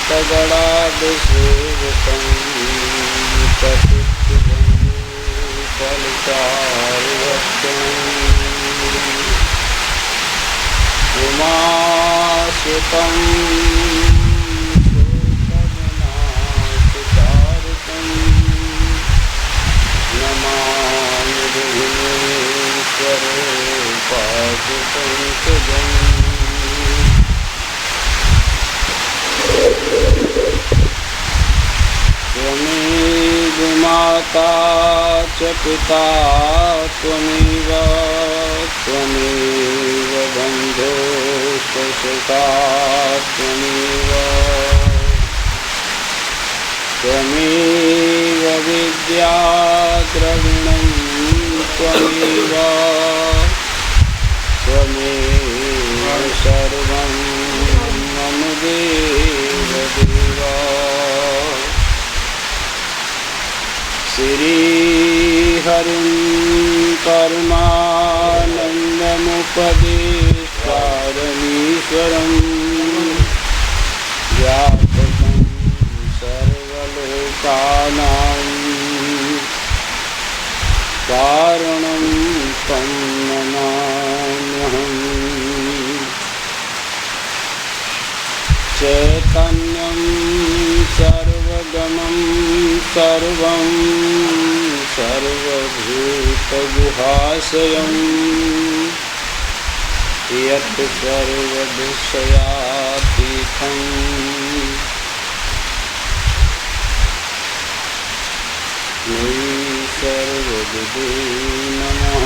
तगड़ाभिषेकं फलचारुभक्षणम् उमासुतं शोकविनाशकारकं नमामि विघ्नेश्वरोपादिपङ्कजम् त्वमेव माता च पिता त्वमेव त्वमेव बन्धुश्च सखा त्वमेव त्वमेव विद्या द्रविणं त्वमेव त्वमेव सर्वं मम देवदेव श्रीहरिं परमानन्दमुपदेशकारणीश्वरं व्यापकं सर्वलोकानां कारणं तं नमाम्यहम् चैतन्यं सर्वगमं सर्वं सर्वभूतगुहाशयं यत् सर्वविषयातीतं सर्वविदे नमः।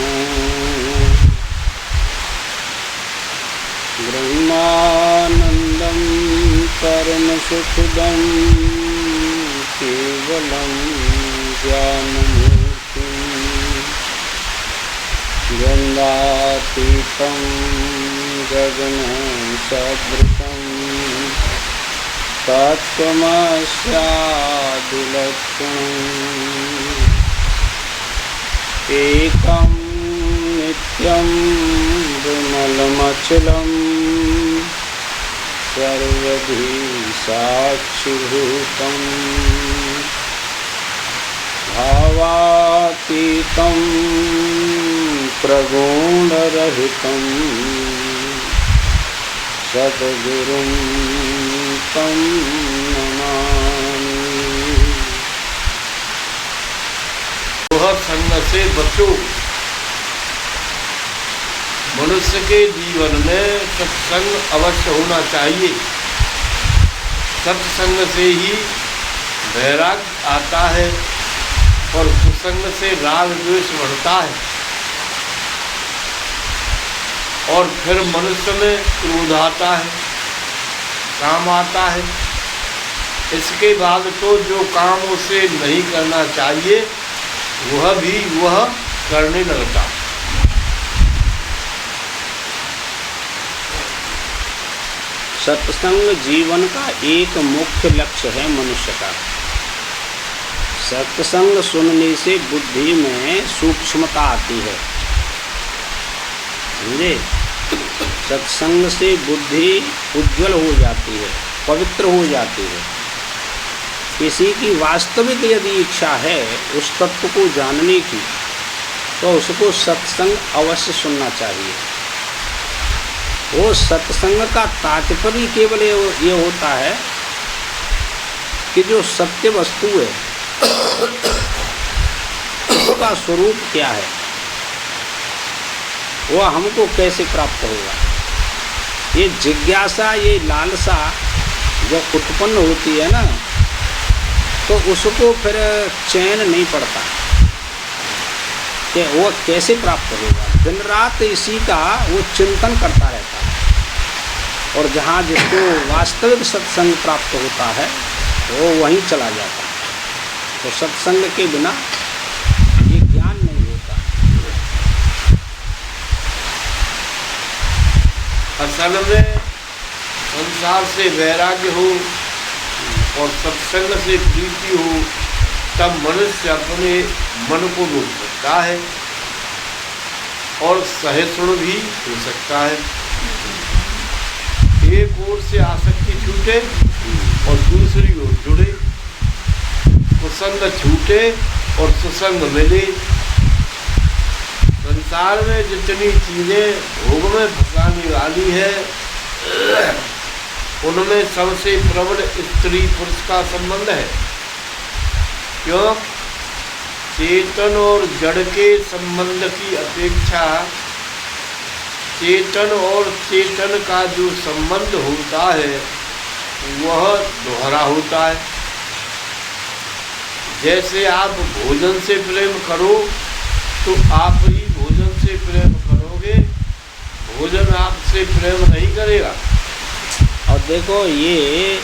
ब्रह्मानन्दं परमसुखदं केवलं ज्ञानमूर्तिं गन्धातीतं गगनसदृशं तत्त्वमस्यादिलक्षणम् एकं नित्यं विमलमचलं सर्वधी साक्षिभूतं भावातीतं प्रगुणरहितं सद्गुरुं तं नमामि। वह संग से बचो। मनुष्य के जीवन में सत्संग अवश्य होना चाहिए। सत्संग से ही वैराग्य आता है और कुसंग से राग द्वेष बढ़ता है और फिर मनुष्य में क्रोध आता है, काम आता है। इसके बाद तो जो काम उसे नहीं करना चाहिए वह करने लगता है। सत्संग जीवन का एक मुख्य लक्ष्य है मनुष्य का। सत्संग सुनने से बुद्धि में सूक्ष्मता आती है, समझे। सत्संग से बुद्धि उज्जवल हो जाती है, पवित्र हो जाती है। किसी की वास्तविक यदि इच्छा है उस तत्व को जानने की, तो उसको सत्संग अवश्य सुनना चाहिए। वो सत्संग का तात्पर्य केवल ये होता है कि जो सत्य वस्तु है उसका स्वरूप क्या है, वह हमको कैसे प्राप्त होगा। ये जिज्ञासा, ये लालसा जब उत्पन्न होती है ना, तो उसको फिर चैन नहीं पड़ता कि वो कैसे प्राप्त होगा। दिन रात इसी का वो चिंतन करता रहता है। और जहाँ जिसको वास्तविक सत्संग प्राप्त होता है वो वहीं चला जाता है। तो सत्संग के बिना ये ज्ञान नहीं होता। असल में संसार से वैराग्य हो और सत्संग से प्रीति हो, तब मनुष्य अपने मन को रोक सकता है और सहिष्णु भी हो सकता है। एक ओर से आसक्ति छूटे और दूसरी ओर जुड़े, कुसंग छूटे और सुसंग मिले। संसार में जितनी चीजें भोग में फंसाने वाली है, उनमें सबसे प्रबल स्त्री पुरुष का संबंध है। क्यों? चेतन और जड़ के संबंध की अपेक्षा चेतन और चेतन का जो संबंध होता है वह दोहरा होता है। जैसे आप भोजन से प्रेम करो तो आप ही भोजन से प्रेम करोगे, भोजन आपसे प्रेम नहीं करेगा। और देखो ये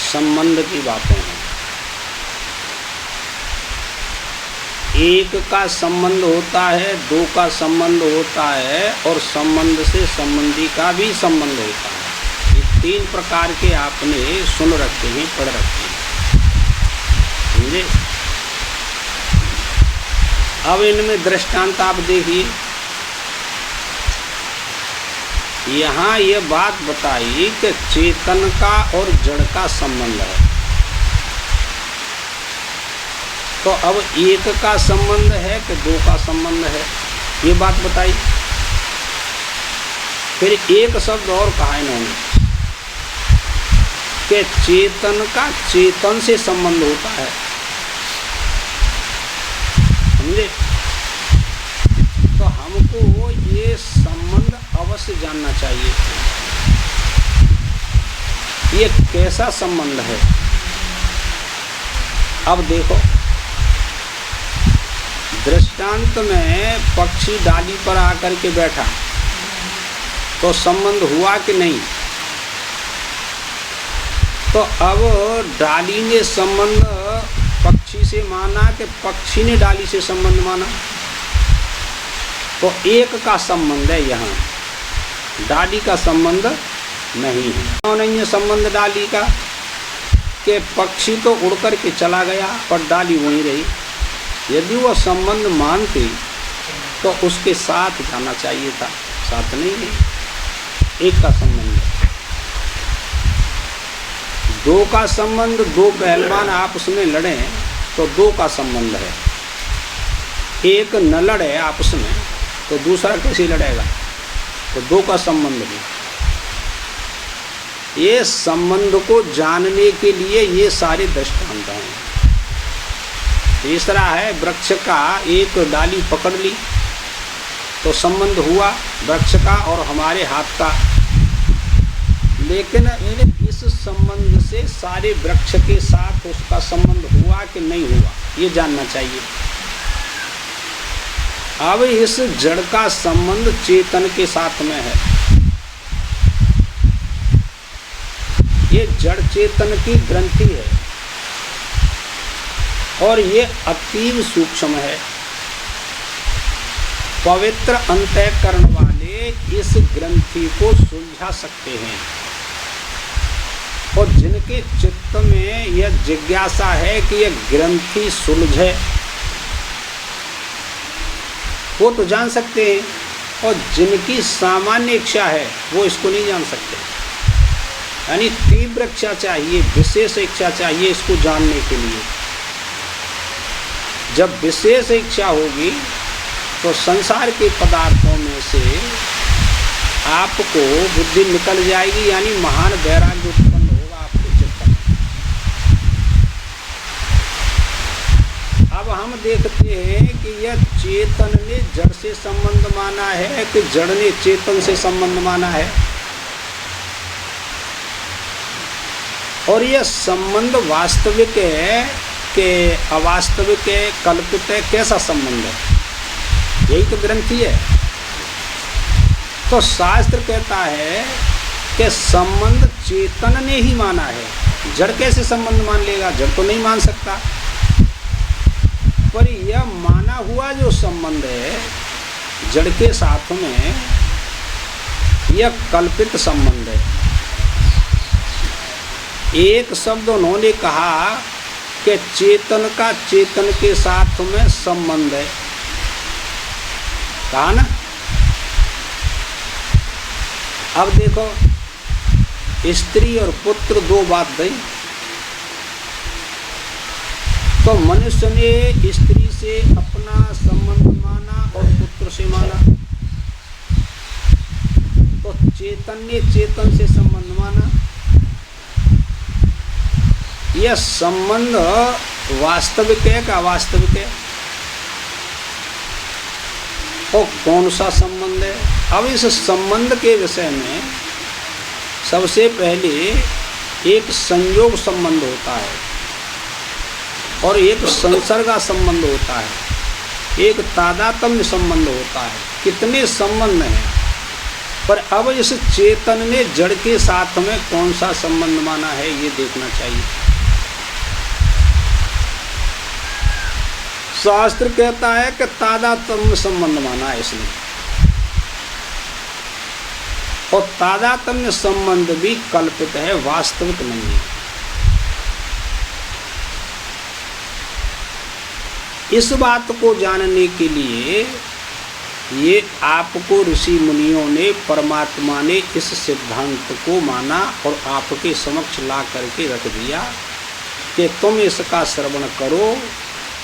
संबंध की बातें हैं। एक का संबंध होता है, दो का संबंध होता है और संबंध से संबंधी का भी संबंध होता है। ये तीन प्रकार के आपने सुन रखे हैं, पढ़ रखे हैं, समझे? अब इनमें दृष्टांत आप देखिए। यहाँ ये बात बताई कि चेतन का और जड़ का संबंध है। तो अब एक का संबंध है कि दो का संबंध है, ये बात बताई। फिर एक शब्द और कहा इन्होंने कि चेतन का चेतन से संबंध होता है, समझे? तो हमको ये संबंध अवश्य जानना चाहिए, ये कैसा संबंध है। अब देखो, दृष्टांत में पक्षी डाली पर आकर के बैठा तो संबंध हुआ कि नहीं? तो अब डाली ने संबंध पक्षी से माना कि पक्षी ने डाली से संबंध माना? तो एक का संबंध है, यहाँ डाली का संबंध नहीं है। क्यों नहीं है संबंध डाली का? कि पक्षी तो उड़ कर के चला गया पर डाली वहीं रही। यदि वह संबंध मानती तो उसके साथ जाना चाहिए था, साथ नहीं है। एक का संबंध है। दो का संबंध, दो पहलवान आपस में लड़े तो दो का संबंध है। एक न लड़े आपस में तो दूसरा कैसे लड़ेगा? तो दो का संबंध नहीं। ये संबंध को जानने के लिए ये सारे दृष्टांत हैं। तीसरा है वृक्ष का, एक डाली पकड़ ली तो संबंध हुआ वृक्ष का और हमारे हाथ का, लेकिन इस संबंध से सारे वृक्ष के साथ उसका संबंध हुआ कि नहीं हुआ, ये जानना चाहिए। अब इस जड़ का संबंध चेतन के साथ में है। ये जड़ चेतन की ग्रंथि है और ये अतीव सूक्ष्म है। पवित्र अंतःकरण वाले इस ग्रंथि को सुलझा सकते हैं और जिनके चित्त में यह जिज्ञासा है कि यह ग्रंथि सुलझे वो तो जान सकते हैं, और जिनकी सामान्य इच्छा है वो इसको नहीं जान सकते। यानी तीव्र इच्छा चाहिए, विशेष इच्छा चाहिए इसको जानने के लिए। जब विशेष इच्छा होगी तो संसार के पदार्थों में से आपको बुद्धि निकल जाएगी, यानी महान वैराग्य उत्पन्न होगा आपके चित्त में। अब हम देखते हैं कि यह चेतन ने जड़ से संबंध माना है कि जड़ ने चेतन से संबंध माना है, और यह संबंध वास्तविक है कि अवास्तविक है, कल्पित है, कैसा संबंध है? यही तो ग्रंथि है। तो शास्त्र कहता है कि संबंध चेतन ने ही माना है, जड़ कैसे संबंध मान लेगा? जड़ तो नहीं मान सकता। पर यह माना हुआ जो संबंध है जड़ के साथ में, यह कल्पित संबंध है। एक शब्द उन्होंने कहा कि चेतन का चेतन के साथ में संबंध है, कहा ना? अब देखो, स्त्री और पुत्र दो बात गई। तो मनुष्य ने स्त्री से अपना संबंध माना और पुत्र से माना, तो चेतन ने चेतन से संबंध माना। यह संबंध वास्तविक है का अवास्तविक है? और कौन सा संबंध है? अब इस संबंध के विषय में सबसे पहले एक संयोग संबंध होता है और एक संसर्गा संबंध होता है, एक तादात्म्य संबंध होता है। कितने संबंध हैं, पर अब इस चेतन ने जड़ के साथ में कौन सा संबंध माना है ये देखना चाहिए। शास्त्र कहता है कि तादात्म्य संबंध माना है इसने, और तादात्म्य संबंध भी कल्पित है, वास्तविक नहीं है। इस बात को जानने के लिए ये आपको ऋषि मुनियों ने, परमात्मा ने इस सिद्धांत को माना और आपके समक्ष ला करके रख दिया कि तुम इसका श्रवण करो,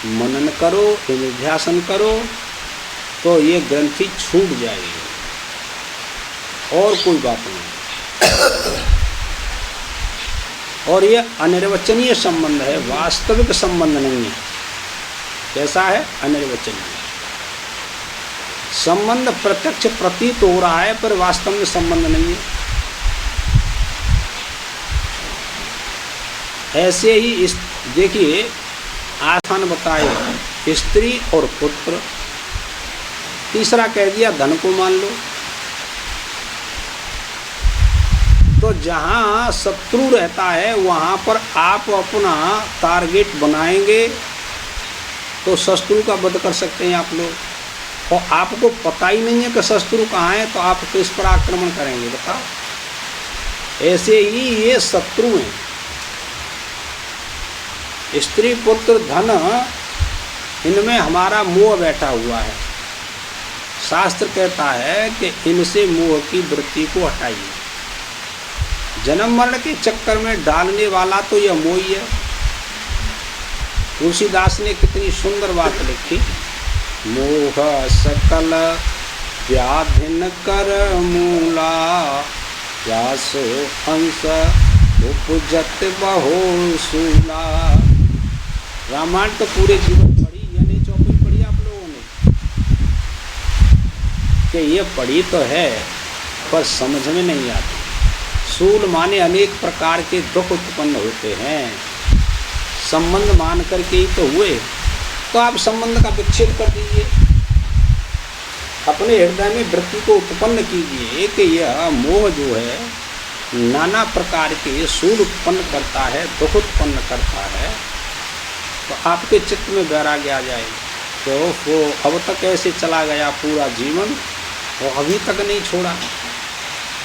मनन करो, निध्यासन करो, तो ये ग्रंथि छूट जाएगी और कोई बात नहीं। और ये अनिर्वचनीय संबंध है, वास्तविक संबंध नहीं है। कैसा है? अनिर्वचनीय संबंध। प्रत्यक्ष प्रतीत हो रहा है पर वास्तव में संबंध नहीं है। ऐसे ही देखिए, आसान बताए स्त्री और पुत्र, तीसरा कह दिया धन को मान लो। तो जहाँ शत्रु रहता है वहाँ पर आप अपना टारगेट बनाएंगे तो शत्रु का वध कर सकते हैं आप लोग, और आपको पता ही नहीं है कि शत्रु कहाँ है, तो आप किस पर आक्रमण करेंगे बताओ? ऐसे ही ये शत्रु हैं। स्त्री पुत्र धन, इनमें हमारा मोह बैठा हुआ है। शास्त्र कहता है कि इनसे मोह की वृत्ति को हटाइए। जन्म मरण के चक्कर में डालने वाला तो यह मोह ही है। तुलसीदास ने कितनी सुंदर बात लिखी, मोह सकल व्याधिन कर मूला, व्यासो हंस उपजत बहुशूला। रामायण तो पूरे जीवन पढ़ी, यानी चौपड़ी पढ़ी आप लोगों ने, कि ये पढ़ी तो है पर समझ में नहीं आती। शूल माने अनेक प्रकार के दुख उत्पन्न होते हैं, संबंध मान करके ही तो हुए। तो आप संबंध का विच्छेद कर दीजिए, अपने हृदय में वृत्ति को उत्पन्न कीजिए कि यह मोह जो है नाना प्रकार के शूल उत्पन्न करता है, दुख उत्पन्न करता है। तो आपके चित्त में वैराग्य आ जाए तो वो अब तक ऐसे चला गया पूरा जीवन, वो अभी तक नहीं छोड़ा।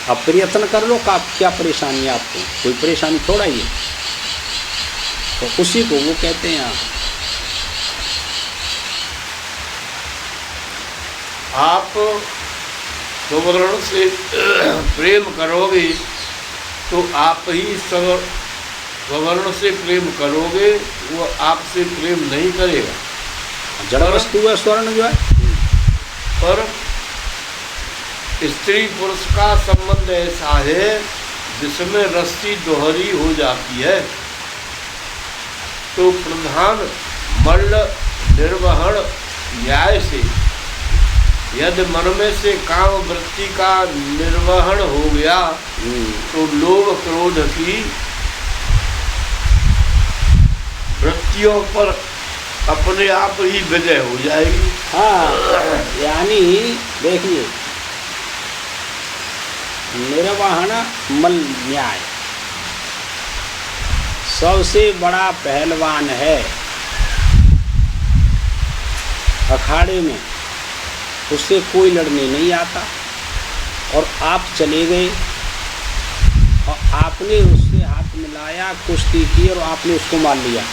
अब प्रयत्न कर लो, क्या परेशानी है आपको? कोई परेशानी थोड़ा ही है। तो उसी को वो कहते हैं आप सुवर्ण से प्रेम करोगे तो आप ही सुवर्ण से प्रेम करोगे, वो आपसे प्रेम नहीं करेगा। जड़ वस्तु है स्वर्ण जो है। पर स्त्री पुरुष का संबंध ऐसा है जिसमें रस्सी दोहरी हो जाती है। तो प्रधान मल्ल निर्वहन न्याय से यदि मन में से काम वृत्ति का निर्वहन हो गया तो लोभ क्रोध की वृत्तियों पर अपने आप ही विजय हो जाएगी। हाँ, यानी देखिए, निर्वहन मल न्याय सबसे बड़ा पहलवान है अखाड़े में, उससे कोई लड़ने नहीं आता। और आप चले गए और आपने उससे हाथ मिलाया, कुश्ती की और आपने उसको मार लिया,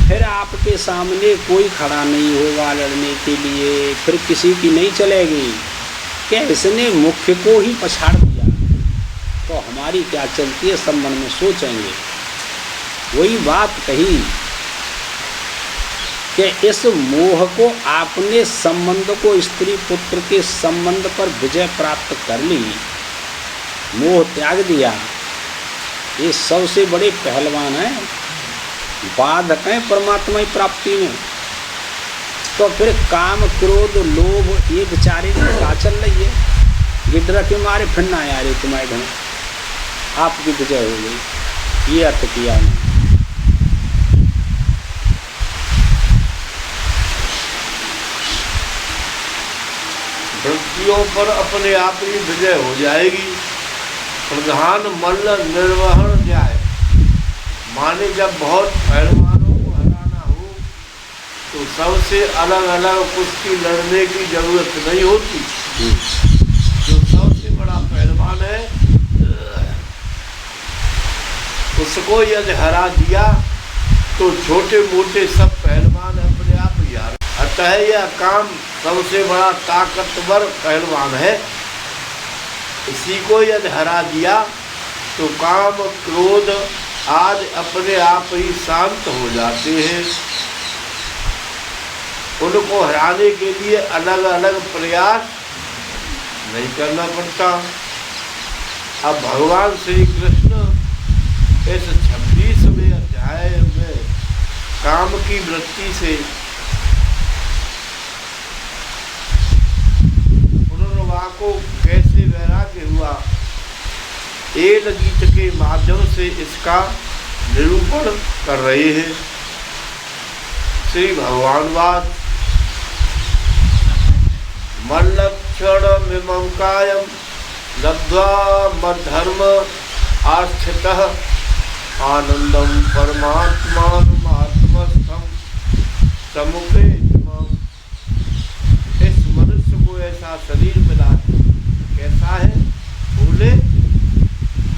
फिर आपके सामने कोई खड़ा नहीं होगा लड़ने के लिए, फिर किसी की नहीं चलेगी। कि इसने मुख्य को ही पछाड़ दिया तो हमारी क्या चलती है, सब मन में सोचेंगे। वही बात कही कि इस मोह को आपने संबंध को स्त्री पुत्र के संबंध पर विजय प्राप्त कर ली, मोह त्याग दिया, ये सबसे बड़े पहलवान हैं, बाधक हैं परमात्मा की प्राप्ति में। तो फिर काम क्रोध लोभ ये बेचारे क्या चल रही है, गिडरा के मारे फिर ना आ रही तुम्हारे घर, आपकी विजय हो गई, ये अर्थ किया है। वृत्तियों पर अपने आप ही विजय हो जाएगी। प्रधान मल्ल निर्वहन जाए, माने जब बहुत पहलवानों को हराना हो तो सबसे अलग अलग कुश्ती लड़ने की जरूरत नहीं होती। जो सबसे बड़ा पहलवान है उसको यदि हरा दिया तो छोटे मोटे सब पहलवान अपने आप ही हार। अतः यह काम सबसे बड़ा ताकतवर पहलवान है, इसी को यदि हरा दिया तो काम क्रोध आज अपने आप ही शांत हो जाते हैं। उनको हराने के लिए अलग अलग प्रयास नहीं करना पड़ता। अब भगवान श्री कृष्ण इस 26वें अध्याय में काम की वृत्ति से पुनर्वा को कैसे वैराग्य हुआ, एक गीत के माध्यम से इसका निरूपण कर रहे हैं। श्री भगवान वाद मल्लक्षणमिमं कायं लब्ध्वा मद्धर्म आस्थितः आनंदम परमात्मात्मस्थम समुपेतम्। इस मनुष्य को ऐसा शरीर मिला, कैसा है बोले,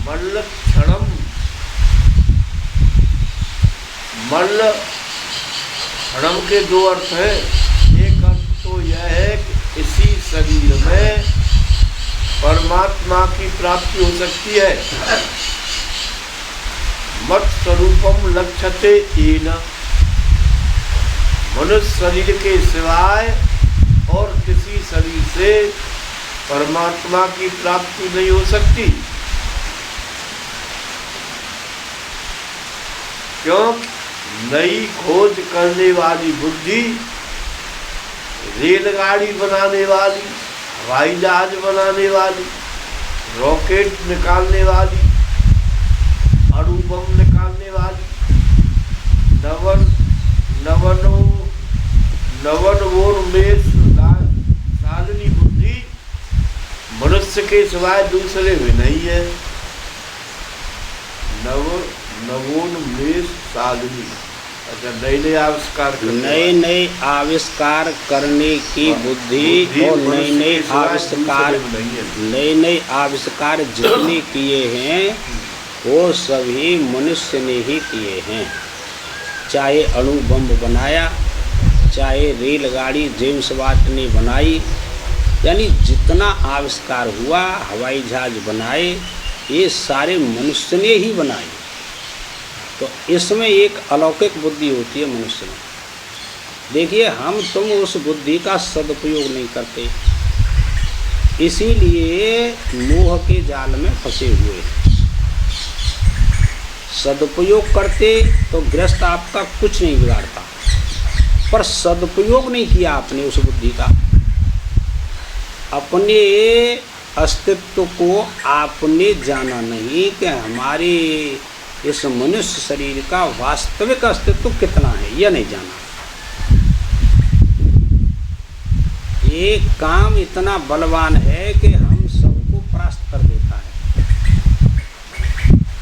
मल्लक्षणम। मल्ल क्षणम के दो अर्थ हैं। एक अर्थ तो यह है कि इसी शरीर में परमात्मा की प्राप्ति हो सकती है। मत स्वरूपम लक्ष्यते येन, मनुष्य शरीर के सिवाय और किसी शरीर से परमात्मा की प्राप्ति नहीं हो सकती। क्यों? नई खोज करने वाली बुद्धि, रेलगाड़ी बनाने वाली, हवाई जहाज बनाने वाली, रॉकेट निकालने वाली, अणु बम निकालने वाली, नवोन्मेष साधनी बुद्धि मनुष्य के सिवाय दूसरे में नहीं है। नवोन्मेष साधनी, अच्छा, नए आविष्कार करने की बुद्धि और नए आविष्कार जितने किए हैं वो सभी मनुष्य ने ही किए हैं। चाहे अणु बम बनाया, चाहे रेलगाड़ी जेम्स वाट ने बनाई, यानी जितना आविष्कार हुआ, हवाई जहाज बनाए, ये सारे मनुष्य ने ही बनाए। तो इसमें एक अलौकिक बुद्धि होती है मनुष्य में। देखिए, हम तुम उस बुद्धि का सदुपयोग नहीं करते, इसीलिए मोह के जाल में फंसे हुए हैं। सदुपयोग करते तो गृहस्थ आपका कुछ नहीं बिगाड़ता, पर सदुपयोग नहीं किया आपने उस बुद्धि का। अपने अस्तित्व को आपने जाना नहीं कि हमारे इस मनुष्य शरीर का वास्तविक अस्तित्व कितना है, यह नहीं जाना। ये काम इतना बलवान है कि हम सबको परास्त कर देता है।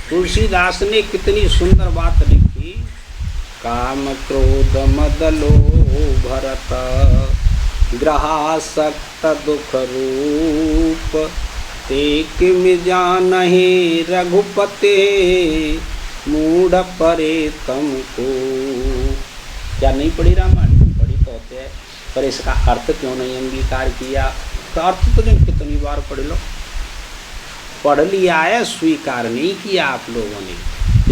तुलसीदास ने कितनी सुंदर बात लिखी, काम क्रोध मद लोभ भरत ग्रहासक्त दुख रूप ते किम जानहि रघुपते मूढ़ परे तुमको। क्या नहीं पढ़ी रामायण? पढ़ी तो होते है, पर इसका अर्थ क्यों नहीं अंगीकार किया? अर्थ तो जिन कितनी बार पढ़ लो, पढ़ लिया है, स्वीकार नहीं किया आप लोगों ने,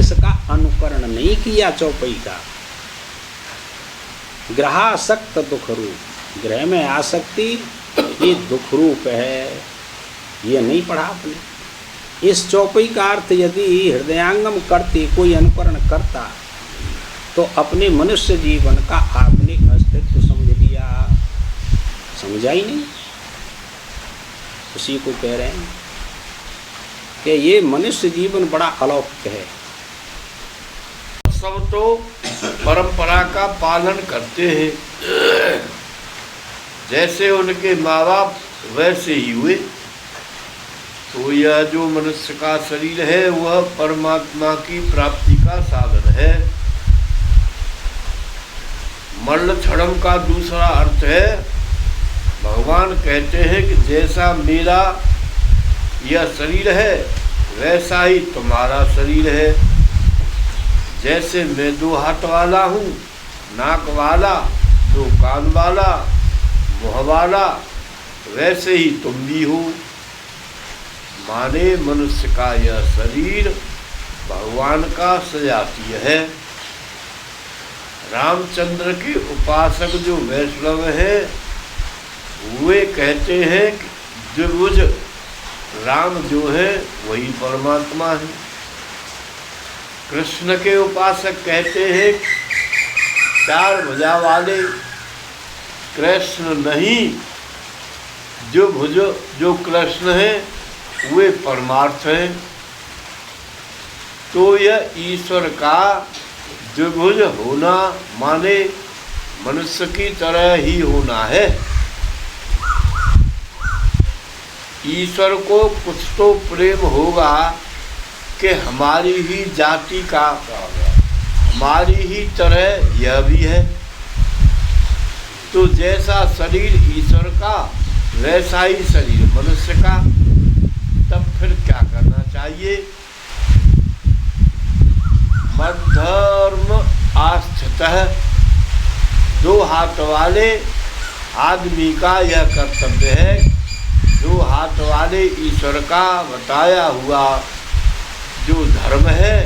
इसका अनुकरण नहीं किया चौपाई का। ग्रहासक्त दुख रूप, ग्रह में आसक्ति ये दुख रूप है, ये नहीं पढ़ा आपने। इस चौपाई का अर्थ यदि हृदयांगम करते, कोई अनुकरण करता, तो अपने मनुष्य जीवन का आपने अस्तित्व समझ लिया। समझा ही नहीं, उसी को कह रहे हैं कि ये मनुष्य जीवन बड़ा अलौकिक है। सब तो परंपरा का पालन करते हैं, जैसे उनके माँ बाप वैसे ही हुए। तो यह जो मनुष्य का शरीर है वह परमात्मा की प्राप्ति का साधन है। मल्ल छड़म का दूसरा अर्थ है, भगवान कहते हैं कि जैसा मेरा यह शरीर है वैसा ही तुम्हारा शरीर है। जैसे मैं 2 हाथ वाला हूँ, नाक वाला, 2 कान वाला, मुँह वाला, वैसे ही तुम भी हो। माने मनुष्य का यह शरीर भगवान का सजातीय है। रामचंद्र के उपासक जो वैष्णव हैं वे कहते हैं कि द्विभुज राम जो है वही परमात्मा है। कृष्ण के उपासक कहते हैं 4 भुजा वाले कृष्ण नहीं, जो भुज जो कृष्ण हैं वे परमार्थ हैं। तो यह ईश्वर का द्विभुज होना माने मनुष्य की तरह ही होना है। ईश्वर को कुछ तो प्रेम होगा कि हमारी ही जाति का, हमारी ही तरह यह भी है। तो जैसा शरीर ईश्वर का वैसा ही शरीर मनुष्य का, तब फिर क्या करना चाहिए? मद्धर्म आस्थितः, 2 हाथ वाले आदमी का यह कर्तव्य है, 2 हाथ वाले ईश्वर का बताया हुआ जो धर्म है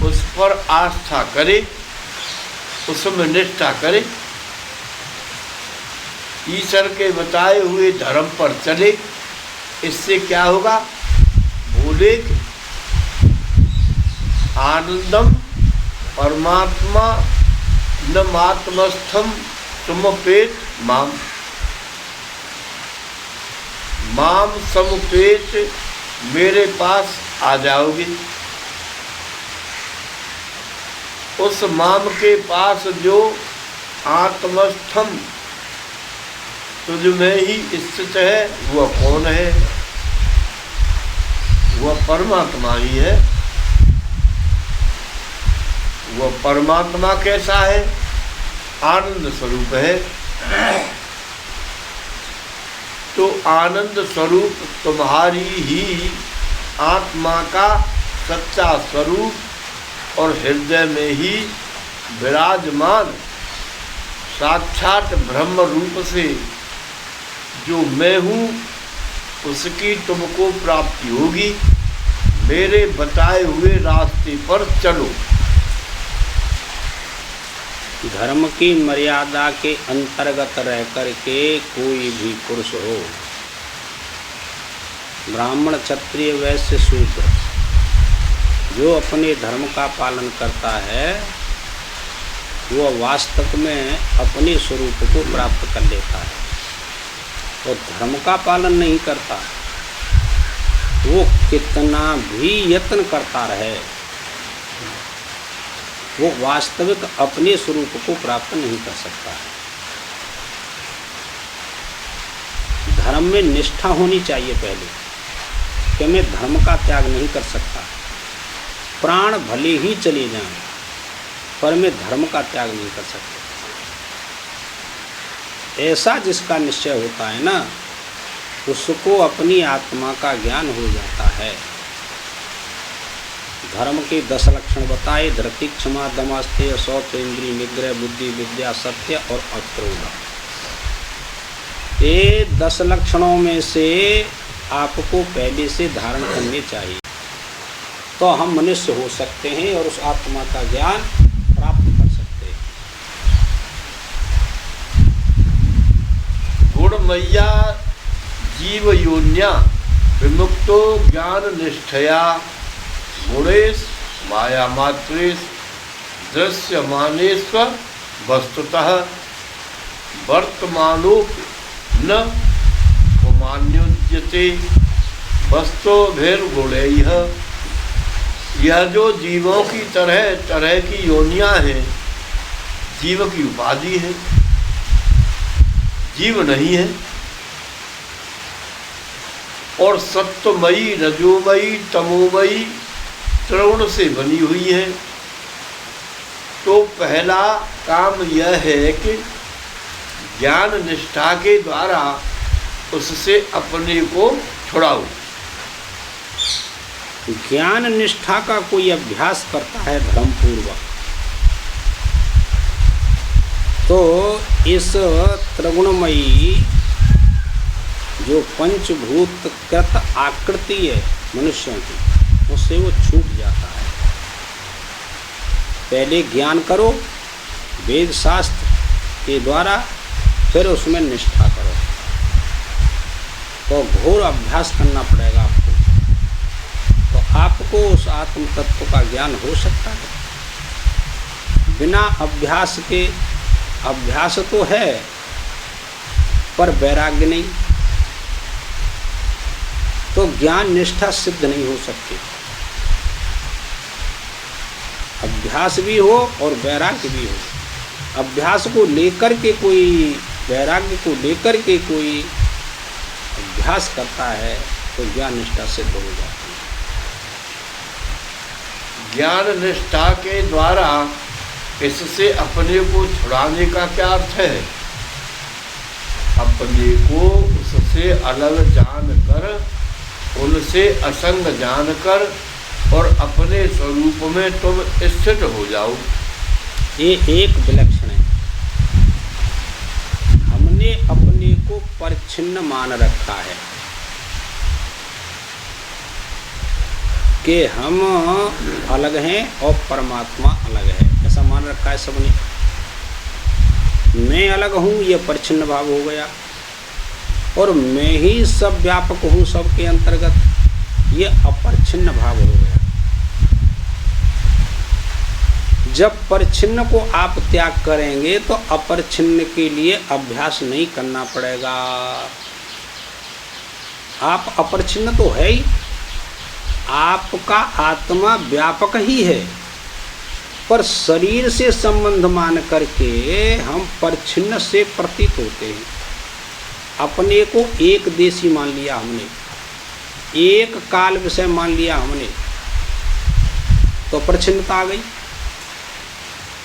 उस पर आस्था करे, उसमें निष्ठा करे, ईश्वर के बताए हुए धर्म पर चले। इससे क्या होगा? बोले आनंदम परमात्मा न मात्मस्थम समुपेत माम, माम समुपेत मेरे पास आ जाओगे। उस माम के पास जो आत्मस्थम तुझ में ही स्थित है वह कौन है? वह परमात्मा ही है। वह परमात्मा कैसा है? आनंद स्वरूप है। तो आनंद स्वरूप तुम्हारी ही आत्मा का सच्चा स्वरूप और हृदय में ही विराजमान साक्षात ब्रह्म रूप से जो मैं हूँ उसकी तुमको प्राप्ति होगी। मेरे बताए हुए रास्ते पर चलो। धर्म की मर्यादा के अंतर्गत रह करके कोई भी पुरुष हो, ब्राह्मण क्षत्रिय वैश्य शूद्र, जो अपने धर्म का पालन करता है वह वास्तव में अपने स्वरूप को प्राप्त कर लेता है। और धर्म का पालन नहीं करता, वो कितना भी यत्न करता रहे, वो वास्तविक अपने स्वरूप को प्राप्त नहीं कर सकता है। धर्म में निष्ठा होनी चाहिए पहले कि मैं धर्म का त्याग नहीं कर सकता। प्राण भले ही चले जाएं पर मैं धर्म का त्याग नहीं कर सकता। ऐसा जिसका निश्चय होता है ना, उसको अपनी आत्मा का ज्ञान हो जाता है। धर्म के 10 लक्षण बताए, धृति, क्षमा, दमास्तेय, शौच, इंद्रिय निग्रह, बुद्धि, विद्या, सत्य और अक्रोध। ये 10 लक्षणों में से आपको पहले से धारण करने चाहिए, तो हम मनुष्य हो सकते हैं और उस आत्मा का ज्ञान प्राप्त कर सकते हैं। गुणमय्या जीव योन्या विमुक्तो ज्ञान निष्ठया गुणेश माया मात्रेश दृश्यमानेश्व वस्तुतः वर्तमानोपि न कुमान्योज्यते वस्तुभिर्गुणैः। यह जो जीवों की तरह तरह की योनियां हैं, जीव की उपाधि है, जीव नहीं है, और सत्वमयी रजोमयी तमोमयी त्रिगुण से बनी हुई है। तो पहला काम यह है कि ज्ञान निष्ठा के द्वारा उससे अपने को छुड़ाओ। ज्ञान निष्ठा का कोई अभ्यास करता है धर्मपूर्वक, तो इस त्रिगुणमयी जो पंचभूत कृत आकृति है मनुष्यों की, उससे वो छूट जाता है। पहले ज्ञान करो वेद शास्त्र के द्वारा, फिर उसमें निष्ठा करो। तो घोर अभ्यास करना पड़ेगा आपको, तो आपको उस आत्म तत्व का ज्ञान हो सकता है। बिना अभ्यास के, अभ्यास तो है पर वैराग्य नहीं, तो ज्ञान निष्ठा सिद्ध नहीं हो सकती। अभ्यास भी हो और वैराग्य भी हो। अभ्यास को लेकर के कोई, वैराग्य को लेकर के कोई अभ्यास करता है तो ज्ञान निष्ठा सिद्ध हो जाती है। ज्ञान निष्ठा के द्वारा इससे अपने को छुड़ाने का क्या अर्थ है? अपने को उससे अलग जानकर, उनसे असंग जानकर और अपने स्वरूप में तुम स्थित हो जाओ। ये एक विलक्षण है। हमने अपने को परिच्छिन्न मान रखा है कि हम अलग हैं और परमात्मा अलग है, ऐसा मान रखा है सबने। मैं अलग हूँ, ये परिच्छिन्न भाव हो गया, और मैं ही सब व्यापक हूँ सबके अंतर्गत, ये अपरिच्छिन्न भाव हो गया। जब परिच्छिन्न को आप त्याग करेंगे तो अपरिच्छिन्न के लिए अभ्यास नहीं करना पड़ेगा। आप अपरिच्छिन्न तो है ही, आपका आत्मा व्यापक ही है, पर शरीर से संबंध मान करके हम परिच्छिन्न से प्रतीत होते हैं। अपने को एक देशी मान लिया हमने, एक काल विषय मान लिया हमने, तो परिच्छिन्नता आ गई,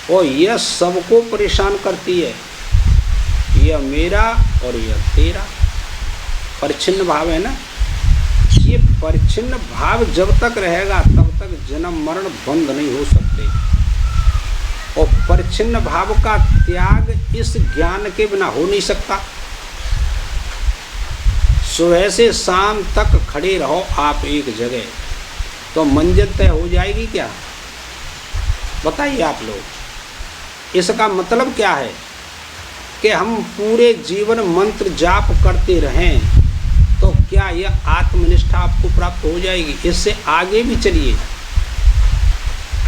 और यह सबको परेशान करती है। यह मेरा और यह तेरा, परिच्छिन्न भाव है ना। ये परिच्छिन्न भाव जब तक रहेगा तब तक जन्म मरण बंद नहीं हो सकते, और परिच्छिन्न भाव का त्याग इस ज्ञान के बिना हो नहीं सकता। सुबह से शाम तक खड़े रहो आप एक जगह, तो मंजिल तय हो जाएगी क्या? बताइए आप लोग। इसका मतलब क्या है कि हम पूरे जीवन मंत्र जाप करते रहें तो क्या यह आत्मनिष्ठा आपको प्राप्त हो जाएगी? इससे आगे भी चलिए।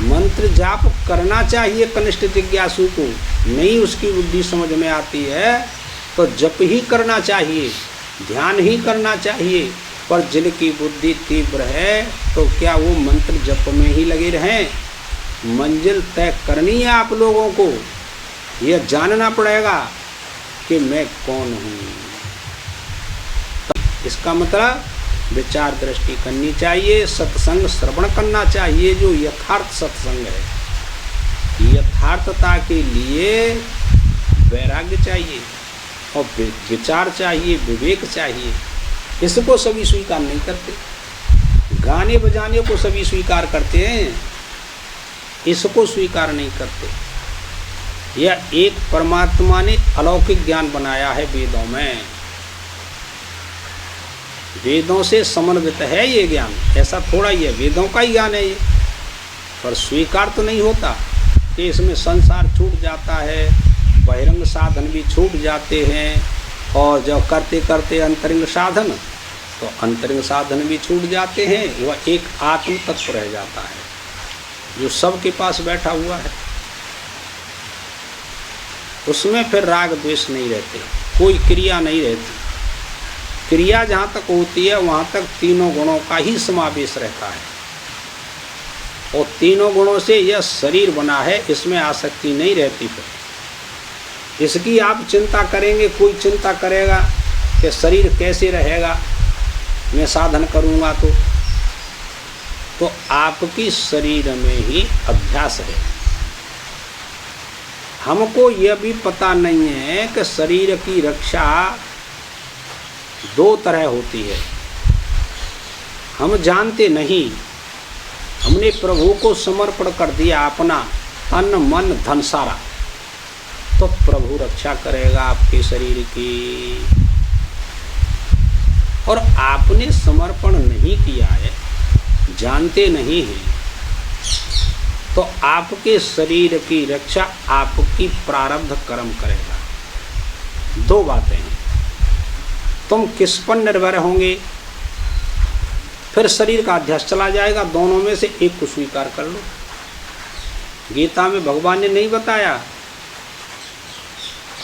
मंत्र जाप करना चाहिए कनिष्ठ जिज्ञासु को, नहीं उसकी बुद्धि समझ में आती है तो जप ही करना चाहिए, ध्यान ही करना चाहिए। पर जिनकी बुद्धि तीव्र है तो क्या वो मंत्र जप में ही लगे रहें? मंजिल तय करनी है आप लोगों को, यह जानना पड़ेगा कि मैं कौन हूँ। इसका मतलब विचार दृष्टि करनी चाहिए, सत्संग श्रवण करना चाहिए, जो यथार्थ सत्संग है। यथार्थता के लिए वैराग्य चाहिए और विचार चाहिए, विवेक चाहिए। इसको सभी स्वीकार नहीं करते। गाने बजाने को सभी स्वीकार करते हैं, इसको स्वीकार नहीं करते। यह एक परमात्मा ने अलौकिक ज्ञान बनाया है वेदों में, वेदों से समन्वित है ये ज्ञान, ऐसा थोड़ा ही है, वेदों का ही ज्ञान है ये, पर स्वीकार तो नहीं होता कि इसमें संसार छूट जाता है, बहिरंग साधन भी छूट जाते हैं, और जब करते करते अंतरिंग साधन, तो अंतरिंग साधन भी छूट जाते हैं, वह एक आत्म तत्व रह जाता है जो सबके पास बैठा हुआ है। उसमें फिर राग द्वेष नहीं रहते, कोई क्रिया नहीं रहती। क्रिया जहाँ तक होती है वहाँ तक तीनों गुणों का ही समावेश रहता है, और तीनों गुणों से यह शरीर बना है, इसमें आसक्ति नहीं रहती। फिर इसकी आप चिंता करेंगे, कोई चिंता करेगा कि शरीर कैसे रहेगा, मैं साधन करूँगा तो आपकी शरीर में ही अभ्यास है। हमको यह भी पता नहीं है कि शरीर की रक्षा दो तरह होती है, हम जानते नहीं। हमने प्रभु को समर्पण कर दिया अपना तन मन धन सारा, तो प्रभु रक्षा करेगा आपके शरीर की। और आपने समर्पण नहीं किया है, जानते नहीं हैं, तो आपके शरीर की रक्षा आपकी प्रारब्ध कर्म करेगा। दो बातें हैं, तुम किस पर निर्भर होंगे, फिर शरीर का अध्यास चला जाएगा। दोनों में से एक को स्वीकार कर लो। गीता में भगवान ने नहीं बताया,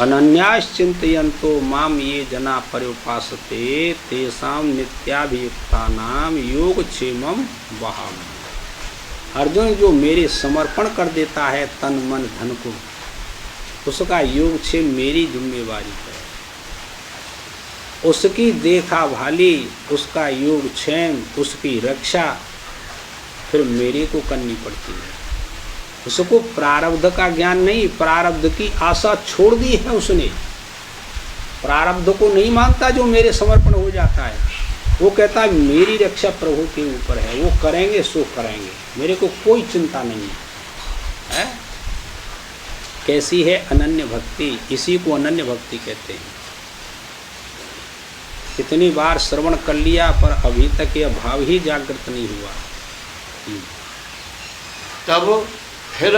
अनन्यास चिंतयन्तो माम ये जना पर्युपासते तेषां नित्याभियुक्तानां योगक्षेमं वहामि। अर्जुन, जो मेरे समर्पण कर देता है तन मन धन को, उसका योगक्षेम मेरी जिम्मेवारी है। उसकी देखा भाली, उसका योगक्षेम, उसकी रक्षा फिर मेरे को करनी पड़ती है। उसको प्रारब्ध का ज्ञान नहीं, प्रारब्ध की आशा छोड़ दी है उसने। प्रारब्ध को नहीं मानता जो मेरे समर्पण हो जाता है, वो कहता है मेरी रक्षा प्रभु के ऊपर है, वो करेंगे सो करेंगे, मेरे को कोई चिंता नहीं है। कैसी है अनन्य भक्ति, इसी को अनन्य भक्ति कहते हैं। कितनी बार श्रवण कर लिया पर अभी तक यह भाव ही जागृत नहीं हुआ। तब फिर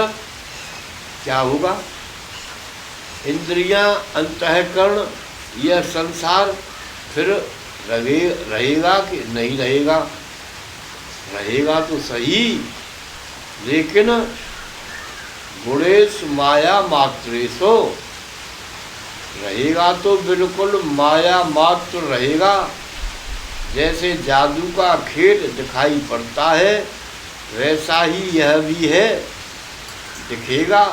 क्या होगा? इंद्रियां, अंतःकरण, यह संसार फिर रहेगा कि नहीं रहेगा? रहेगा तो सही, लेकिन गुणेश माया मात्रेशो, रहेगा तो बिल्कुल माया मात्र रहेगा। जैसे जादू का खेल दिखाई पड़ता है, वैसा ही यह भी है, दिखेगा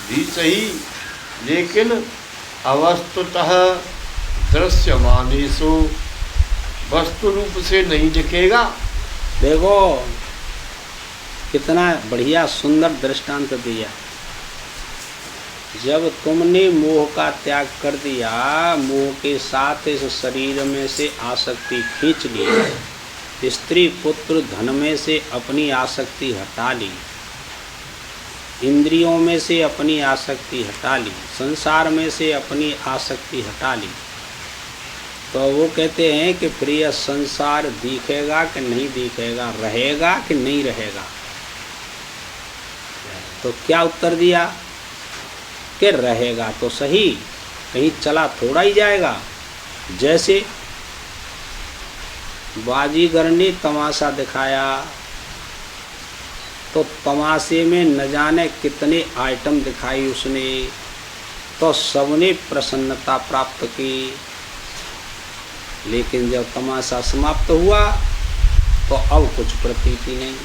भी सही, लेकिन अवस्तुतः दृश्यमानेषु, वस्तु रूप से नहीं दिखेगा। देखो कितना बढ़िया सुंदर दृष्टांत दिया। जब तुमने मोह का त्याग कर दिया, मोह के साथ इस शरीर में से आसक्ति खींच ली, स्त्री पुत्र धन में से अपनी आसक्ति हटा ली, इंद्रियों में से अपनी आसक्ति हटा ली, संसार में से अपनी आसक्ति हटा ली, तो वो कहते हैं कि फिर यह संसार दिखेगा कि नहीं दिखेगा, रहेगा कि नहीं रहेगा? तो क्या उत्तर दिया कि रहेगा तो सही, कहीं चला थोड़ा ही जाएगा। जैसे बाजीगर ने तमाशा दिखाया, तो तमाशे में न जाने कितने आइटम दिखाई उसने, तो सबने प्रसन्नता प्राप्त की, लेकिन जब तमाशा समाप्त हुआ तो अब कुछ प्रतीति नहीं।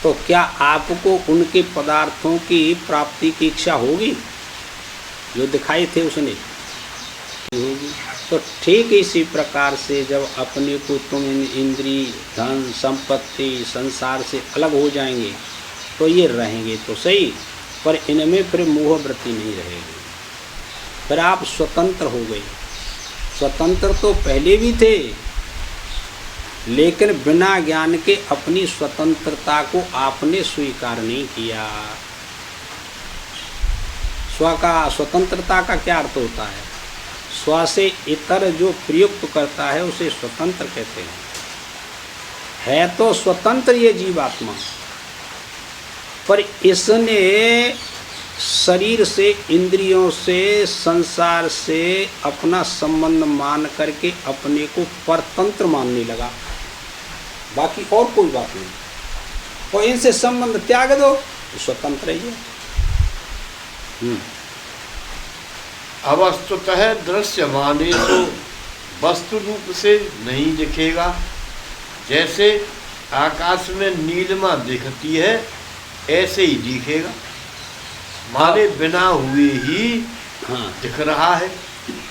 तो क्या आपको उनके पदार्थों की प्राप्ति की इच्छा होगी जो दिखाई थे उसने? होगी। तो ठीक इसी प्रकार से जब अपने को तुम इंद्रिय, धन, संपत्ति, संसार से अलग हो जाएंगे तो ये रहेंगे तो सही, पर इनमें फिर मोह वृत्ति नहीं रहेगी, फिर आप स्वतंत्र हो गए। स्वतंत्र तो पहले भी थे, लेकिन बिना ज्ञान के अपनी स्वतंत्रता को आपने स्वीकार नहीं किया। स्वतंत्रता का क्या अर्थ होता है? स्व से इतर जो प्रयुक्त करता है उसे स्वतंत्र कहते हैं। है तो स्वतंत्र ये जीवात्मा, पर इसने शरीर से, इंद्रियों से, संसार से अपना संबंध मान करके अपने को परतंत्र मानने लगा, बाकी और कोई बात नहीं। और इनसे संबंध त्याग दो तो स्वतंत्र ही है। अवस्तुतः दृश्य माने तो वस्तु रूप से नहीं दिखेगा। जैसे आकाश में नीलिमा दिखती है ऐसे ही दिखेगा, माने बिना हुए ही दिख रहा है।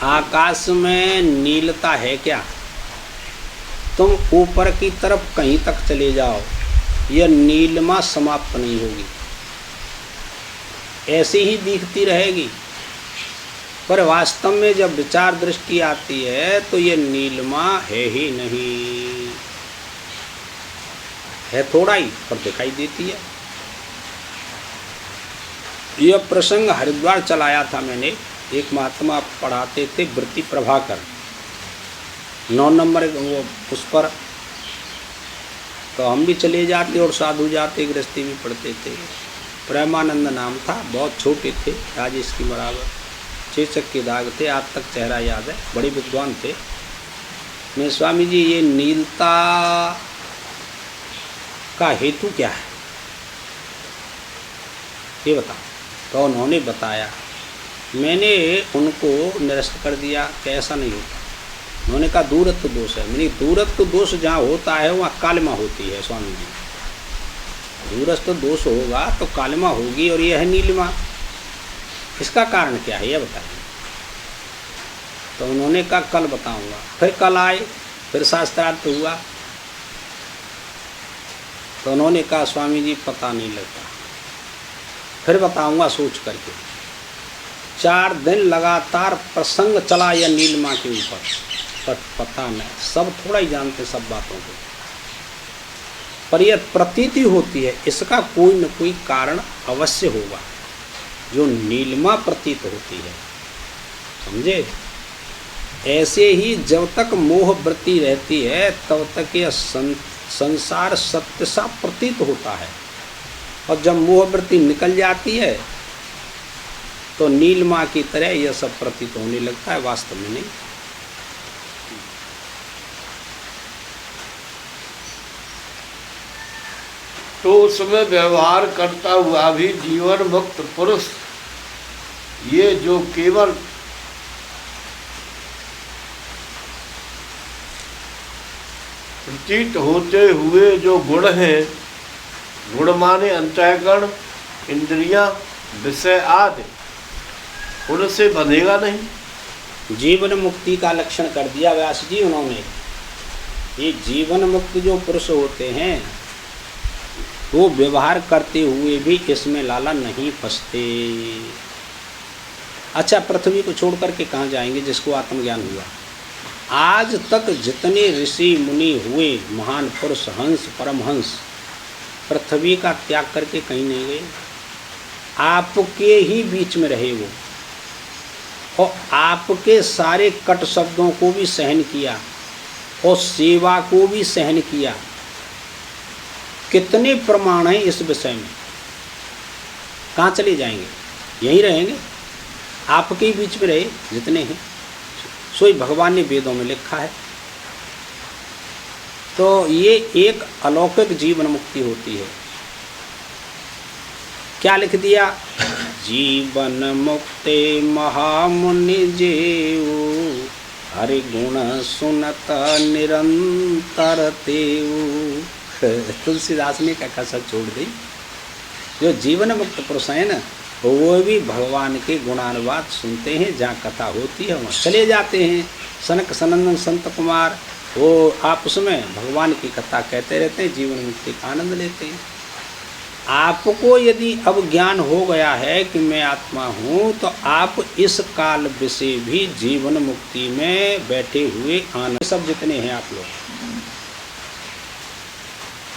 आकाश में नीलता है क्या? तुम ऊपर की तरफ कहीं तक चले जाओ, यह नीलिमा समाप्त नहीं होगी, ऐसी ही दिखती रहेगी। पर वास्तव में जब विचार दृष्टि आती है तो ये नीलिमा है ही नहीं, है थोड़ा ही पर दिखाई देती है। यह प्रसंग हरिद्वार चलाया था मैंने, एक महात्मा पढ़ाते थे वृत्ति प्रभाकर, 9 नंबर वो उस पर, तो हम भी चले जाते और साधु जाते, गृहस्थी भी पढ़ते थे। प्रेमानंद नाम था, बहुत छोटे थे, आज इसकी बराबर, चेचक के दाग थे, आज तक चेहरा याद है, बड़े विद्वान थे। मैं स्वामी जी ये नीलता का हेतु क्या है ये बता। तो उन्होंने बताया, मैंने उनको निरस्त कर दिया कि ऐसा नहीं होता। उन्होंने कहा दूरत्व दोष है। मैंने दूरत्व दोष जहाँ होता है वहाँ कालिमा होती है स्वामी जी। दूरस्थ दोष होगा तो कालिमा होगी, और यह है नीलिमा। इसका कारण क्या है यह बताइए। तो उन्होंने कहा कल बताऊंगा। फिर कल आए, फिर शास्त्रार्थ हुआ, तो उन्होंने कहा स्वामी जी पता नहीं लगता, फिर बताऊंगा सोच करके। 4 दिन लगातार प्रसंग चला यह नीलिमा के ऊपर, पर पता नहीं, सब थोड़ा ही जानते सब बातों को, पर यह प्रतीति होती है, इसका कोई न कोई कारण अवश्य होगा जो नीलिमा प्रतीत होती है, समझे। ऐसे ही जब तक मोह वृत्ति रहती है तब तक यह संसार सत्य सा प्रतीत होता है, और जब मोह वृत्ति निकल जाती है तो नीलिमा की तरह यह सब प्रतीत होने लगता है, वास्तव में नहीं। तो उसमें व्यवहार करता हुआ भी जीवन मुक्त पुरुष, ये जो केवल प्रतीत होते हुए जो गुण हैं, गुण माने अंतःकरण, इंद्रियां, विषय आदि, उनसे बंधेगा नहीं। जीवन मुक्ति का लक्षण कर दिया व्यास जी उन्होंने। ये जीवन मुक्त जो पुरुष होते हैं वो व्यवहार करते हुए भी इसमें लाला नहीं फंसते। अच्छा, पृथ्वी को छोड़ करके कहाँ जाएंगे जिसको आत्मज्ञान हुआ? आज तक जितने ऋषि मुनि हुए, महान पुरुष, हंस, परमहंस, पृथ्वी का त्याग करके कहीं नहीं गए, आपके ही बीच में रहे वो, और आपके सारे कट शब्दों को भी सहन किया और सेवा को भी सहन किया। कितने प्रमाण हैं इस विषय में? कहाँ चले जाएंगे? यहीं रहेंगे, आपके ही बीच में रहे जितने हैं, सोई भगवान ने वेदों में लिखा है। तो ये एक अलौकिक जीवन मुक्ति होती है। क्या लिख दिया? जीवन मुक्ते महामुनि जेऊ, हरि गुण सुनत निरंतर तेऊ। तुलसीदास ने का कसर छोड़ दी। जो जीवन मुक्त पुरुष है ना, वो भी भगवान के गुणानुवाद सुनते हैं, जहाँ कथा होती है वहाँ चले जाते हैं। सनक सनंदन संत कुमार वो आपस में भगवान की कथा कहते रहते हैं, जीवन मुक्ति का आनंद लेते हैं। आपको यदि अब ज्ञान हो गया है कि मैं आत्मा हूँ, तो आप इस काल विषय भी जीवन मुक्ति में बैठे हुए आनंद, सब जितने हैं आप लोग,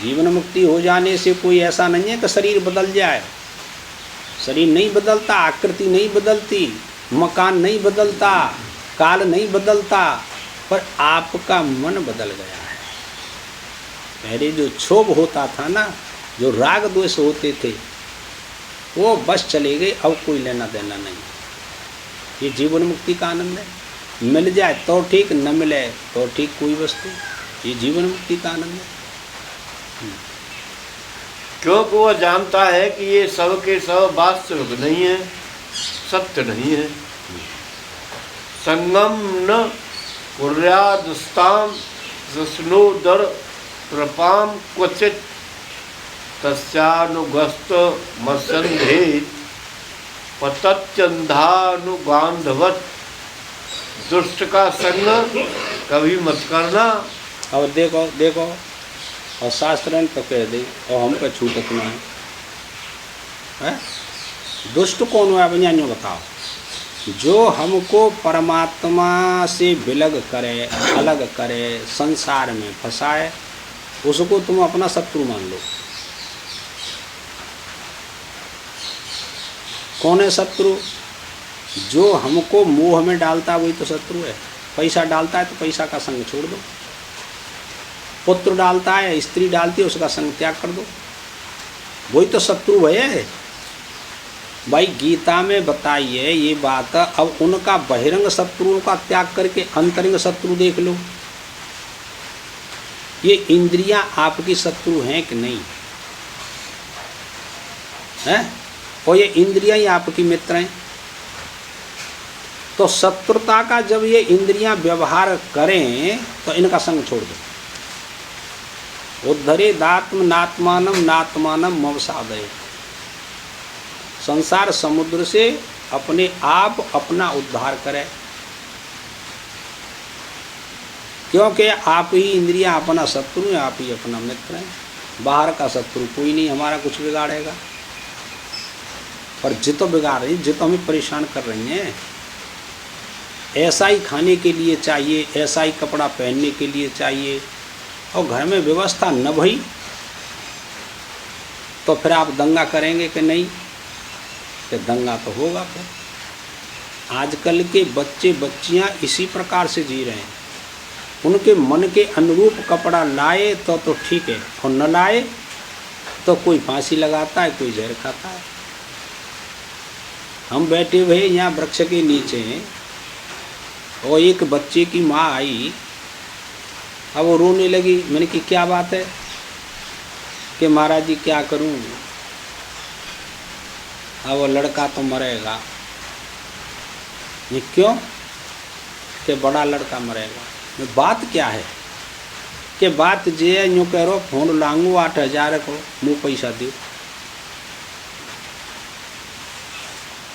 जीवन मुक्ति हो जाने से कोई ऐसा नहीं है कि शरीर बदल जाए। शरीर नहीं बदलता, आकृति नहीं बदलती, मकान नहीं बदलता, काल नहीं बदलता, पर आपका मन बदल गया है। पहले जो क्षोभ होता था ना, जो राग द्वेष होते थे, वो बस चले गए, अब कोई लेना देना नहीं। ये जीवन मुक्ति का आनंद है। मिल जाए तो ठीक, न मिले तो ठीक कोई वस्तु, ये जीवन मुक्ति का आनंद है। क्योंकि वह जानता है कि ये सब के सब वास्तविक नहीं है, सत्य नहीं है। संगम न कुर्यादस्ताम सस्नोदर प्रपाम क्वचित तस्यानुगस्त मत्संधे पतच्चंदानुगांधवत। दुष्ट का संग कभी मत करना। और देखो देखो, और शास्त्र तो कह दे और हम पे छूटत ना है। दुष्ट कौन है बनियानियों बताओ? जो हमको परमात्मा से विलग करे, अलग करे, संसार में फंसाए, उसको तुम अपना शत्रु मान लो। कौन है शत्रु? जो हमको मोह में डालता है वही तो शत्रु है। पैसा डालता है तो पैसा का संग छोड़ दो। पुत्र डालता है, स्त्री डालती है, उसका संग त्याग कर दो, वही तो शत्रु है भाई। गीता में बताइए ये बात। अब उनका बहिरंग शत्रुओं का त्याग करके अंतरंग शत्रु देख लो। ये इंद्रियां आपकी शत्रु हैं कि नहीं है? और ये इंद्रियां ही आपकी मित्र हैं। तो शत्रुता का जब ये इंद्रियां व्यवहार करें तो इनका संग छोड़ दो। उद्धरे दात्म नात्मानम नात्मानम मवसादय। संसार समुद्र से अपने आप अपना उद्धार करे, क्योंकि आप ही इंद्रियां अपना शत्रु हैं, आप ही अपना मित्र हैं। बाहर का शत्रु कोई नहीं हमारा कुछ बिगाड़ेगा। पर जितो बिगाड़ रही, जितो हमें परेशान कर रही हैं। ऐसा ही खाने के लिए चाहिए, ऐसा ही कपड़ा पहनने के लिए चाहिए, और घर में व्यवस्था न भई तो फिर आप दंगा करेंगे कि नहीं? कि दंगा तो होगा। फिर आजकल के बच्चे बच्चियां इसी प्रकार से जी रहे हैं। उनके मन के अनुरूप कपड़ा लाए तो ठीक है, और न लाए तो कोई फांसी लगाता है, कोई जहर खाता है। हम बैठे हुए यहाँ वृक्ष के नीचे, और एक बच्चे की माँ आई, अब वो रोने लगी। मैंने कि क्या बात है? कि महाराज जी क्या करूं, अब वो लड़का तो मरेगा। ये क्यों? कि बड़ा लड़का मरेगा। बात क्या है? कि बात ये यूँ कह रो फोन लांगू 8,000 को, मुँह पैसा दो।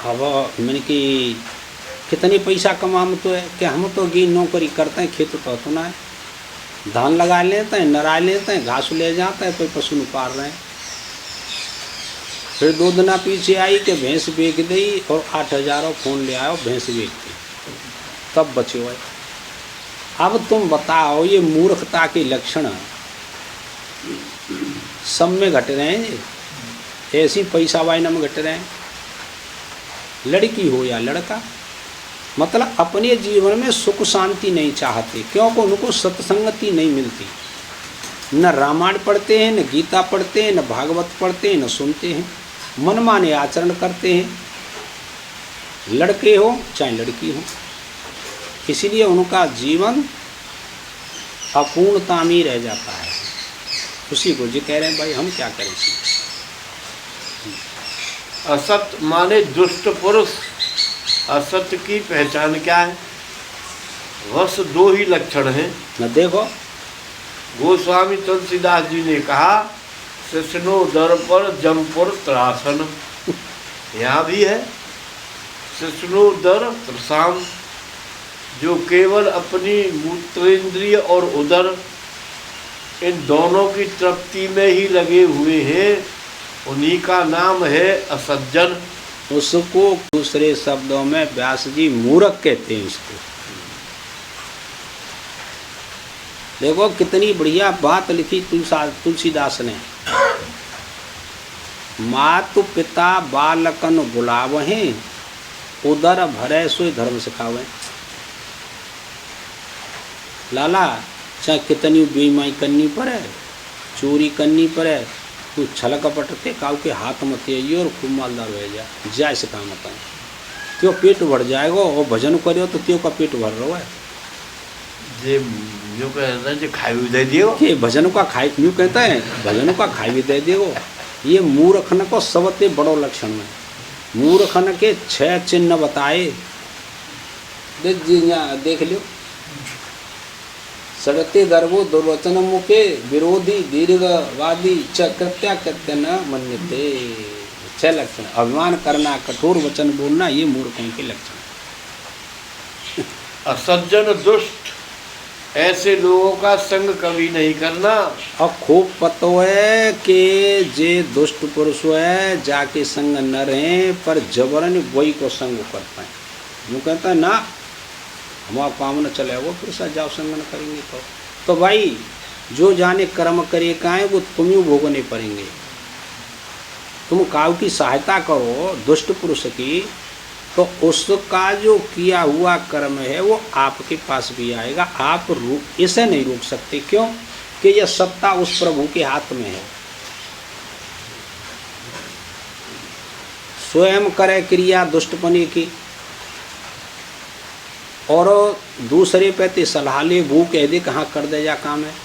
अब मैंने कि कितने पैसा कमाम तो है? कि हम तो गी नौकरी करते हैं, खेत तो ना है, धान लगा लेते हैं, नरा लेते हैं, घास ले जाते हैं, कोई पशु उपार रहे हैं। फिर 2 दिन पीछे आई कि भैंस बेच दी और 8,000 फ़ोन ले आयो, भैंस बेच दी, तब बचे हुए। अब तुम बताओ ये मूर्खता के लक्षण सब में घट रहे हैं। ऐसी पैसा वाइना में घट रहे हैं। लड़की हो या लड़का, मतलब अपने जीवन में सुख शांति नहीं चाहते, क्योंकि उनको सत्संगति नहीं मिलती। न रामायण पढ़ते हैं, न गीता पढ़ते हैं, न भागवत पढ़ते हैं, न सुनते हैं, मनमाने आचरण करते हैं, लड़के हो चाहे लड़की हो। इसलिए उनका जीवन अपूर्णता में रह जाता है। उसी को जी कह रहे हैं भाई हम क्या करें। असत माने दुष्ट पुरुष। असत्य की पहचान क्या है? बस 2 ही लक्षण हैं। न देखो, गोस्वामी तुलसीदास जी ने कहा शिष्णो दर पर जमपुर त्रासन। यहाँ भी है शिष्णो दर त्रसाम, जो केवल अपनी मूत्रेंद्रिय और उदर इन दोनों की तृप्ति में ही लगे हुए हैं, उन्हीं का नाम है असज्जन। उसको दूसरे शब्दों में व्यास जी मूर्ख कहते हैं उसको। देखो कितनी बढ़िया बात लिखी तुलसीदास ने। मातु पिता बालकन बुलावहें, उदर भरे सोई धर्म सिखावें। लाला चाहे कितनी बेईमानी करनी पड़े, चोरी करनी पड़े, तू छल कपट के काऊ के हाथ मत आइए और खूब मालदार रह जा ऐसे काम होता है। त्यो पेट भर जाएगा और भजन करो तो त्यो का पेट भर रहा है। जे यूँ कहना जो खाई हुई दे दियो कि भजन का खाई यूँ कहता है भजन का खाई भी दे दियो। ये मूर्खन को सबसे बड़ो लक्षण है। मूर्खन के 6 चिन्ह बताए, देख जी यहाँ देख लियो। सड़ते गर्भो दुर्वचन मुखे विरोधी दीर्घवादी च कृत्या कृत्य न मन्यते। 6 लक्षण। अभिमान करना, कठोर वचन बोलना, ये मूर्खों के लक्षण। असज्जन दुष्ट ऐसे लोगों का संग कभी नहीं करना। और खूब पतो है कि जे दुष्ट पुरुष है जाके संग न रहे, पर जबरन वही को संग कर पाए। यूँ कहता है ना हमारा काम न चले वो फिर से जाओ संग न करेंगे तो भाई जो जाने कर्म करे काएँ वो तुम ही भोगने पड़ेंगे। तुम काऊ की सहायता करो दुष्ट पुरुष की तो उसका जो किया हुआ कर्म है वो आपके पास भी आएगा। आप इसे नहीं रोक सकते। क्यों? कि यह सत्ता उस प्रभु के हाथ में है। स्वयं करे क्रिया दुष्टपने की और दूसरे पे सलाह ले, वो कह दे कहाँ कर दे जा काम है।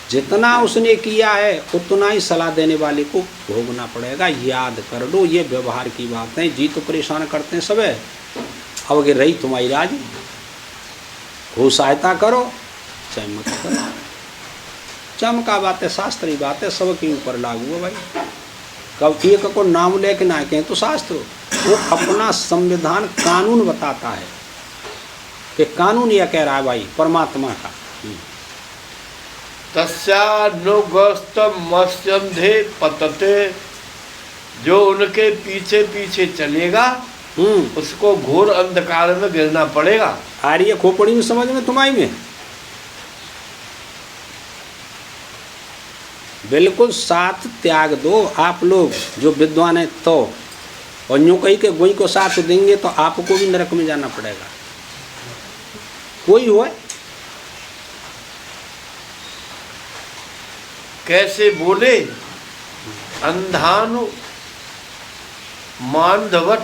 जितना उसने किया है उतना ही सलाह देने वाले को भोगना पड़ेगा। याद कर लो, ये व्यवहार की बात है। जी तो परेशान करते हैं सब है। अब अगर रही तुम्हारी राज, हो सहायता करो चाहे मत करो। चमका बात है, शास्त्री बात है, सबके ऊपर लागू है भाई। कब एक को नाम लेके ना कहें तो शास्त्र वो अपना संविधान कानून बताता है कि कानून यह कह रहा है भाई परमात्मा का। तस्यानुगस्तम मत्स्यंधे पतते, जो उनके पीछे पीछे चलेगा उसको घोर अंधकार में गिरना पड़ेगा। आ रही है खोपड़ी में समझ में तुम्हारी में? बिल्कुल साथ त्याग दो आप लोग जो विद्वान है तो, और यूँ कही के गोई को साथ देंगे तो आपको भी नरक में जाना पड़ेगा। कोई हो कैसे बोले अंधानु मानधवट,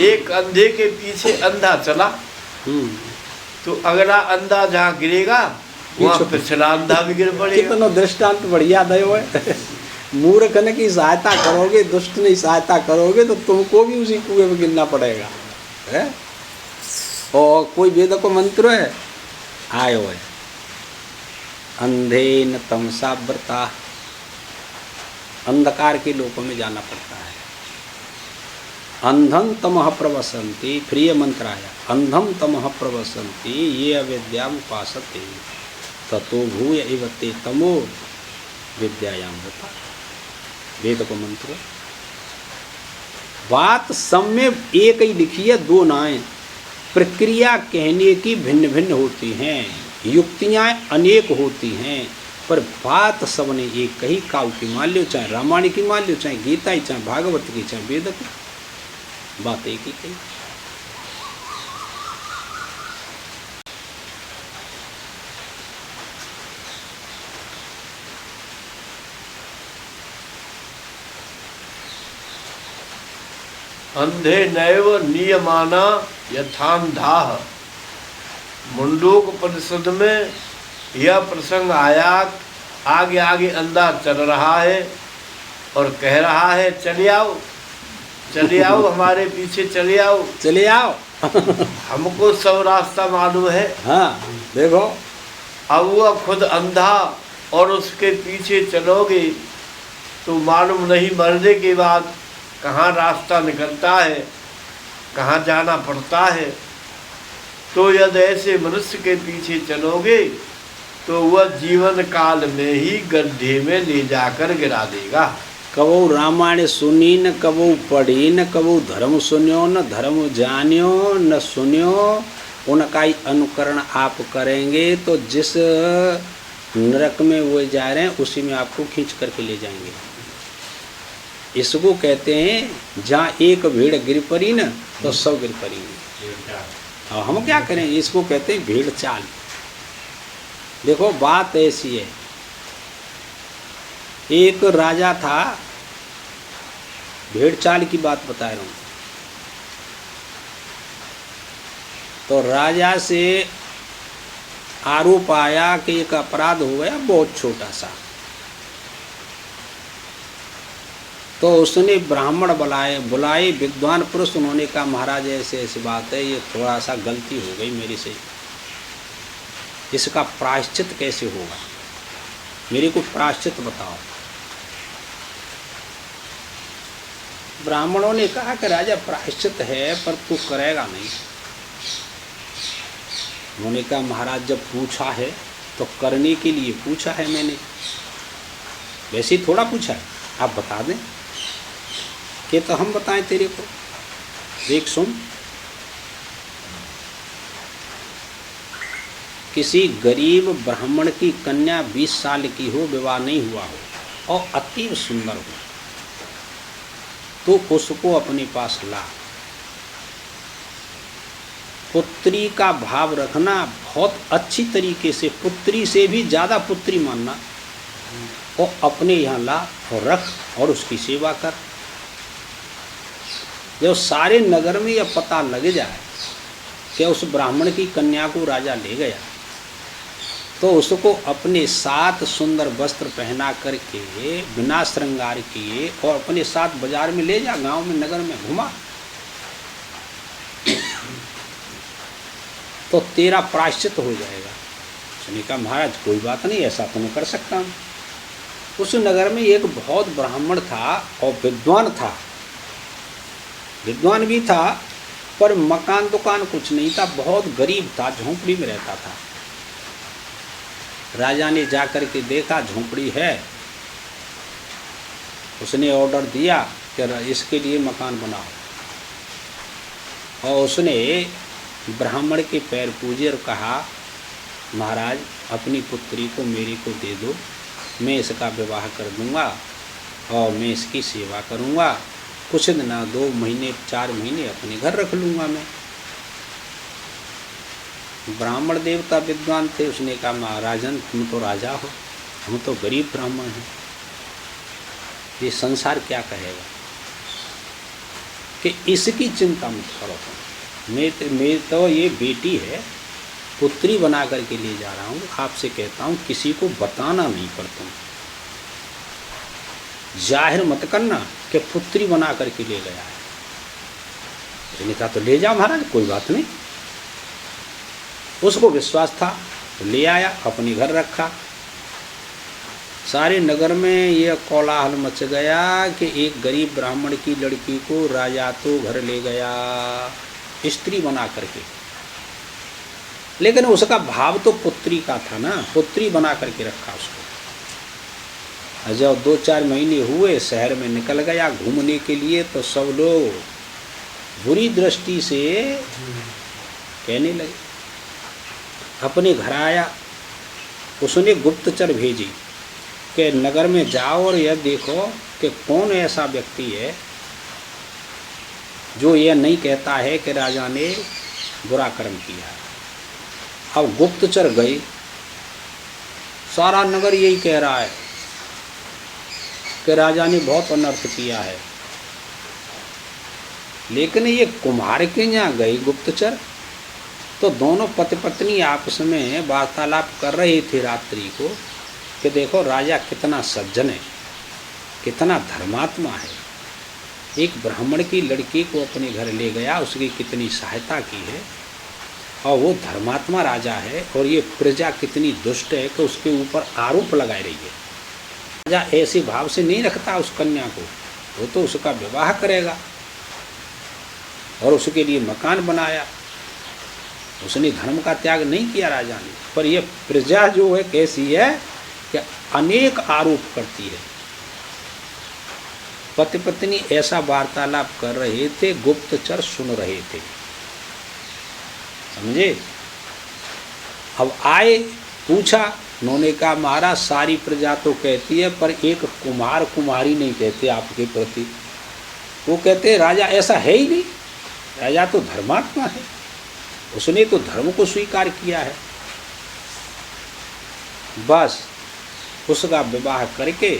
एक अंधे के पीछे अंधा चला तो अगला अंधा जहाँ गिरेगा वहाँ पिछला अंधा भी गिर पड़ेगा। कितना दृष्टांत बढ़िया दयो है। मूर्खन की सहायता करोगे, दुष्ट नहीं सहायता करोगे तो तुमको भी उसी कुएं में गिरना पड़ेगा है? और कोई वेद को मंत्र है आयो है अंधे न तमसा व्रता, अंधकार के लोकों में जाना पड़ता है। अंधम तमः प्रवसंति, प्रिय मंत्र आया, अंधम तमः प्रवसंति ये अविद्या उपासते ततो भूय एव ते तमो विद्यायाम होता। वेद को मंत्र बात सब में एक ही लिखी है, दो नाएं। प्रक्रिया कहने की भिन्न भिन्न होती हैं, युक्तियाँ अनेक होती हैं, पर बात सबने एक कही। काव्य की मान लो, चाहे रामायण की मान लो, चाहे गीता की, चाहे भागवत की, चाहे वेद की, बात एक ही कही। अंधे नैव नियमाना यथांधाः। मुंडोपनिषद में यह प्रसंग आया, आगे आगे अंधा चल रहा है और कह रहा है चले आओ चले आओ, हमारे पीछे चले आओ चले आओ। हमको सब रास्ता मालूम है। हाँ देखो, अब वह खुद अंधा और उसके पीछे चलोगे तो मालूम नहीं मरने के बाद कहाँ रास्ता निकलता है, कहाँ जाना पड़ता है। तो यदि ऐसे मनुष्य के पीछे चलोगे तो वह जीवन काल में ही गड्ढे में ले जाकर गिरा देगा। कबो रामायण सुनी न कबो पढ़ी न कबो धर्म सुनियो न धर्म जानियो न सुनियो, उनका ही अनुकरण आप करेंगे तो जिस नरक में वो जा रहे हैं उसी में आपको खींच करके ले जाएंगे। इसको कहते हैं जहाँ एक भीड़ गिर पड़ी न तो सब गिर पड़ेंगे। और हम क्या करें, इसको कहते हैं भीड़ चाल। देखो बात ऐसी है, एक राजा था, भेड़ चाल की बात बता रहा हूँ। तो राजा से आरोप आया कि एक अपराध हो गया बहुत छोटा सा। तो उसने ब्राह्मण बुलाए विद्वान पुरुष। उन्होंने कहा महाराज ऐसे ऐसी बात है, ये थोड़ा सा गलती हो गई मेरे से, इसका प्रायश्चित कैसे होगा, मेरे को प्रायश्चित बताओ। ब्राह्मणों ने कहा कि राजा प्रायश्चित है पर तू करेगा नहीं। उन्होंने कहा महाराज जब पूछा है तो करने के लिए पूछा है मैंने, वैसे ही थोड़ा पूछा है, आप बता दें कि तो हम बताएं तेरे को। देख सुन, किसी गरीब ब्राह्मण की कन्या 20 साल की हो, विवाह नहीं हुआ हो और अति सुंदर हो, तो उसको अपने पास ला। पुत्री का भाव रखना, बहुत अच्छी तरीके से, पुत्री से भी ज़्यादा पुत्री मानना, और अपने यहाँ ला और रख और उसकी सेवा कर। जब सारे नगर में यह पता लग जाए कि उस ब्राह्मण की कन्या को राजा ले गया, तो उसको अपने साथ सुंदर वस्त्र पहना करके बिना श्रृंगार किए और अपने साथ बाजार में ले जा, गांव में नगर में घुमा, तो तेरा प्रायश्चित हो जाएगा। उसने कहा महाराज कोई बात नहीं, ऐसा तो मैं कर सकता हूँ। उस नगर में एक बहुत ब्राह्मण था और विद्वान था, विद्वान भी था, पर मकान दुकान कुछ नहीं था, बहुत गरीब था, झोंपड़ी में रहता था। राजा ने जाकर के देखा झोंपड़ी है, उसने ऑर्डर दिया कि इसके लिए मकान बनाओ, और उसने ब्राह्मण के पैर पूजे और कहा महाराज अपनी पुत्री को मेरे को दे दो, मैं इसका विवाह कर दूंगा और मैं इसकी सेवा करूंगा, कुछ दिन 2 महीने 4 महीने अपने घर रख लूँगा मैं। ब्राह्मण देवता विद्वान थे, उसने कहा महाराजन तुम तो राजा हो, हम तो गरीब ब्राह्मण हैं, ये संसार क्या कहेगा, कि इसकी चिंता मत करो, मैं तो ये बेटी है, पुत्री बना करके ले जा रहा हूँ, आपसे कहता हूँ किसी को बताना नहीं पर तुम जाहिर मत करना कि पुत्री बना करके ले गया है। उसने कहा तो ले जाओ महाराज, कोई बात नहीं। उसको विश्वास था, तो ले आया, अपने घर रखा। सारे नगर में यह कोलाहल मच गया कि एक गरीब ब्राह्मण की लड़की को राजा तो घर ले गया स्त्री बना करके, लेकिन उसका भाव तो पुत्री का था ना, पुत्री बना करके रखा उसको। जब 2-4 महीने हुए शहर में निकल गया घूमने के लिए, तो सब लोग बुरी दृष्टि से कहने लगे। अपने घर आया, उसने गुप्तचर भेजी कि नगर में जाओ और यह देखो कि कौन ऐसा व्यक्ति है जो यह नहीं कहता है कि राजा ने बुरा कर्म किया। अब गुप्तचर गए, सारा नगर यही कह रहा है कि राजा ने बहुत अनर्थ किया है। लेकिन ये कुम्हार के यहाँ गए गुप्तचर, तो दोनों पति पत्नी आपस में वार्तालाप कर रहे थे रात्रि को कि देखो राजा कितना सज्जन है, कितना धर्मात्मा है, एक ब्राह्मण की लड़की को अपने घर ले गया, उसकी कितनी सहायता की है, और वो धर्मात्मा राजा है, और ये प्रजा कितनी दुष्ट है कि उसके ऊपर आरोप लगाए रही है। राजा ऐसे भाव से नहीं रखता उस कन्या को, वो तो उसका विवाह करेगा, और उसके लिए मकान बनाया, उसने धर्म का त्याग नहीं किया राजा ने। पर यह प्रजा जो है कैसी है कि अनेक आरोप करती है। पति पत्नी ऐसा वार्तालाप कर रहे थे, गुप्तचर सुन रहे थे, समझे। अब आए, पूछा, उन्होंने कहा महाराज सारी प्रजा तो कहती है, पर एक कुम्हार कुम्हारी नहीं कहते आपके प्रति। वो कहते राजा ऐसा है ही नहीं, राजा तो धर्मात्मा है, उसने तो धर्म को स्वीकार किया है। बस उसका विवाह करके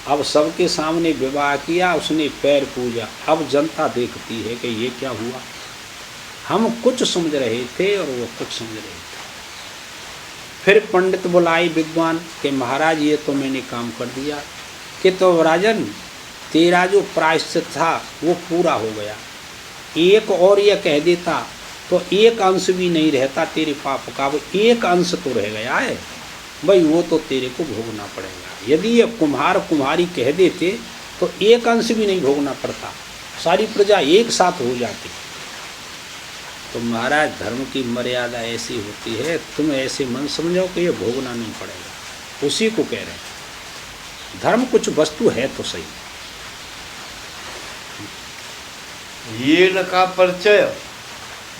अब सबके सामने विवाह किया, उसने पैर पूजा। अब जनता देखती है कि ये क्या हुआ। हम कुछ समझ रहे थे और वो कुछ समझ रहे थे। फिर पंडित बुलाए विद्वान कि महाराज ये तो मैंने काम कर दिया। कि तो राजन तेरा जो प्रायश्चित था वो पूरा हो गया। एक और ये कह देता तो एक अंश भी नहीं रहता तेरे पाप का, वो एक अंश तो रह गया है भाई, वो तो तेरे को भोगना पड़ेगा। यदि ये कुम्हार कुम्हारी कह देते तो एक अंश भी नहीं भोगना पड़ता, सारी प्रजा एक साथ हो जाती। तो महाराज धर्म की मर्यादा ऐसी होती है, तुम ऐसे मन समझो कि ये भोगना नहीं पड़ेगा। उसी को कह रहे हैं धर्म कुछ वस्तु है तो सही। ये न का परिचय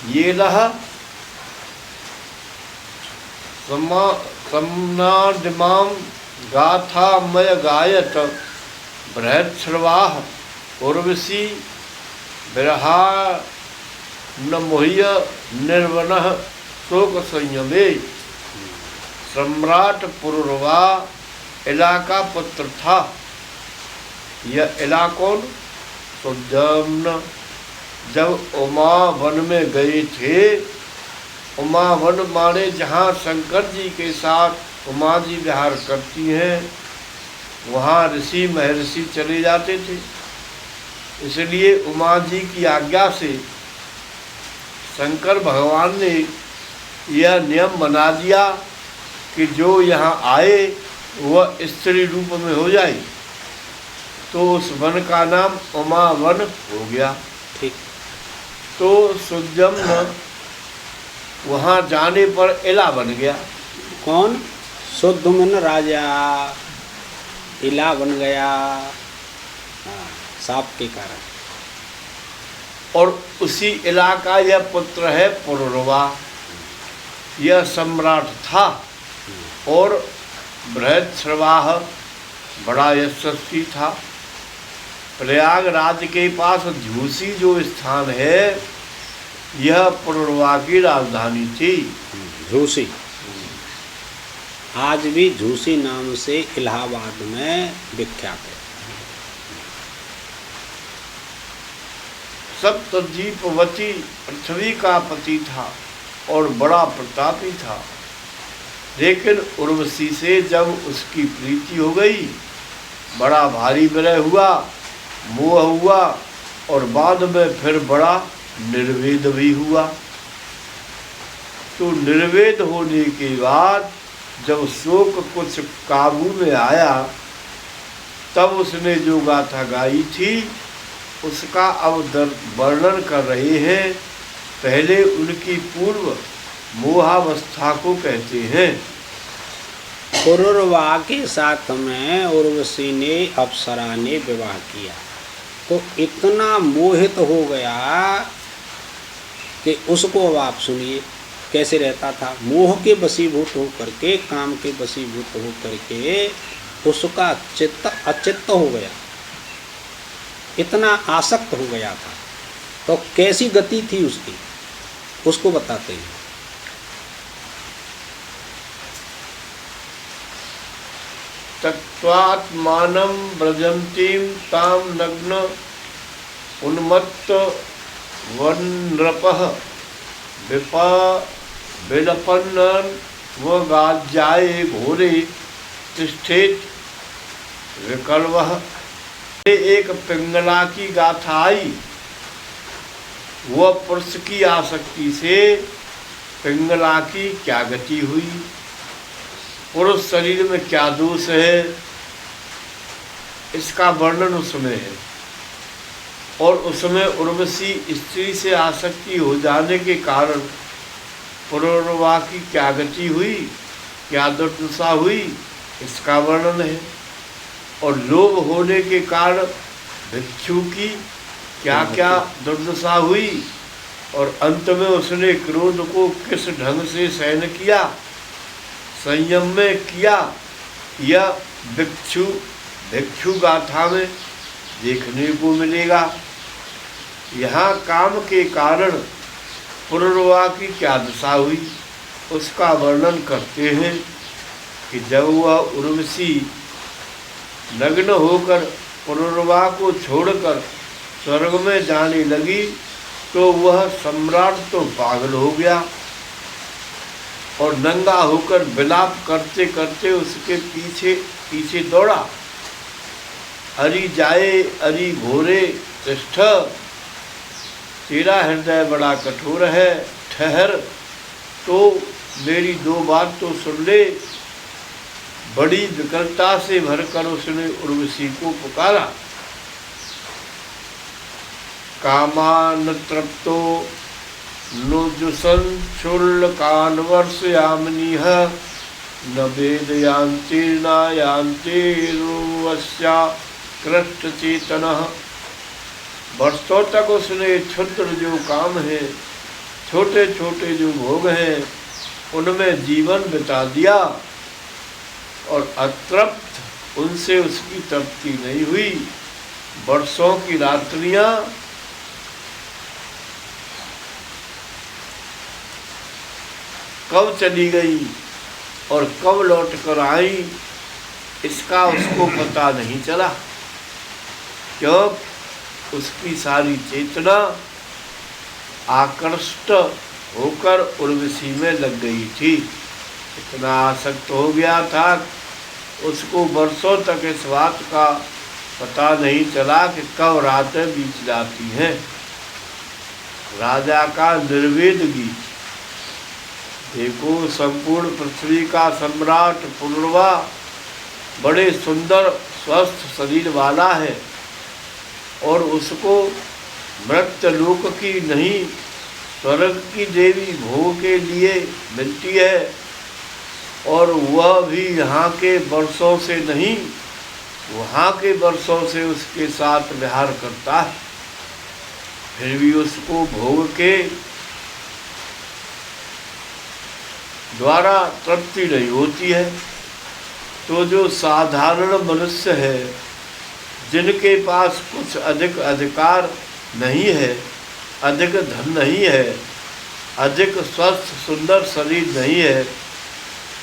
ये लहा सम्नादिमां गाथा मय गायत बृहच्छ्रवाह उर्वशी विरहा न मोह्य निर्वनः शोक संयमे। सम्राट पुरुरवा इला का पुत्र था। यह इला कौन? सुजम्न। जब उमा वन में गए थे, उमा वन माने जहाँ शंकर जी के साथ उमा जी विहार करती हैं, वहाँ ऋषि महर्षि चले जाते थे। इसलिए उमा जी की आज्ञा से शंकर भगवान ने यह नियम बना दिया कि जो यहाँ आए वह स्त्री रूप में हो जाए। तो उस वन का नाम उमा वन हो गया। ठीक। तो सुजम्न वहाँ जाने पर इला बन गया। कौन? सुद्युम्न राजा इला बन गया। हाँ, साप के कारण। और उसी इला का यह पुत्र है पुरुरवा। यह सम्राट था और बृहच्छ्रवाह बड़ा यशस्वी था। प्रयागराज के पास झूसी जो स्थान है, यह पुरुरवा की राजधानी थी। झूसी आज भी झूसी नाम से इलाहाबाद में विख्यात है। सप्तद्वीपवती पृथ्वी का पति था और बड़ा प्रतापी था। लेकिन उर्वशी से जब उसकी प्रीति हो गई, बड़ा भारी विरह हुआ, मोह हुआ और बाद में फिर बड़ा निर्वेद भी हुआ। तो निर्वेद होने के बाद जब शोक कुछ काबू में आया, तब उसने जो गाथा गाई थी उसका अब वर्णन कर रहे हैं। पहले उनकी पूर्व मोहावस्था को कहते हैं। पुरुरवा के साथ में उर्वशी ने अप्सरा ने विवाह किया तो इतना मोहित हो गया कि उसको अब आप सुनिए कैसे रहता था। मोह के वशीभूत हो करके, काम के वशीभूत हो करके उसका चित्त अचित्त हो गया, इतना आसक्त हो गया था। तो कैसी गति थी उसकी, उसको बताते हैं। तत्वात्मानं व्रजन्तीं तां नग्न उन्मत्त वनृपः विलपन्नन् वगाज्याये घोरे तिष्ठेत् विकल्वः। एक पिंगला की गाथा आई। वह पुरुष की आसक्ति से पिंगला की क्या गति हुई, पुरुष शरीर में क्या दोष है, इसका वर्णन उसमें है। और उसमें उर्वशी स्त्री से आसक्ति हो जाने के कारण पुरुरवा की क्या गति हुई, क्या दुर्दशा हुई, इसका वर्णन है। और लोभ होने के कारण भिक्षु की क्या क्या दुर्दशा हुई और अंत में उसने क्रोध को किस ढंग से सहन किया, संयम में किया, यह भिक्षु गाथा में देखने को मिलेगा। यहाँ काम के कारण पुरुरवा की क्या दशा हुई उसका वर्णन करते हैं। कि जब वह उर्वशी नग्न होकर पुनर्वा को छोड़कर स्वर्ग में जाने लगी तो वह सम्राट तो पागल हो गया और नंगा होकर विलाप करते करते उसके पीछे पीछे दौड़ा। अरि जाए अरि घोरे तिष्ठ, तेरा हृदय बड़ा कठोर है, ठहर तो मेरी दो बात तो सुन ले। बड़ी विकलता से भरकर उसने उर्वशी को पुकारा। कामान तृप्तो नुजुसन क्षुल्लकान वर्षयामनिह न वेदयांति नायांति रुवस्या कृष्ट चेतनः। वर्षों तक उसने क्षुद्र जो काम है, छोटे छोटे जो भोग हैं, उनमें जीवन बिता दिया और अतृप्त उनसे उसकी तृप्ति नहीं हुई। वर्षों की रात्रियां कब चली गई और कब लौट कर आई, इसका उसको पता नहीं चला, क्यों उसकी सारी चेतना आकृष्ट होकर उर्वशी में लग गई थी। इतना आसक्त हो गया था उसको वर्षों तक इस बात का पता नहीं चला कि कब रातें बीत जाती हैं। राजा का निर्वेद गीत। देखो, संपूर्ण पृथ्वी का सम्राट पुनर्वा बड़े सुंदर स्वस्थ शरीर वाला है और उसको मृत्यलोक की नहीं स्वर्ग की देवी भोग के लिए मिलती है और वह भी यहाँ के वर्षों से नहीं, वहाँ के वर्षों से उसके साथ विहार करता है, फिर भी उसको भोग के द्वारा तृप्ति नहीं होती है। तो जो साधारण मनुष्य है, जिनके पास कुछ अधिक अधिकार नहीं है, अधिक धन नहीं है, अधिक स्वस्थ सुंदर शरीर नहीं है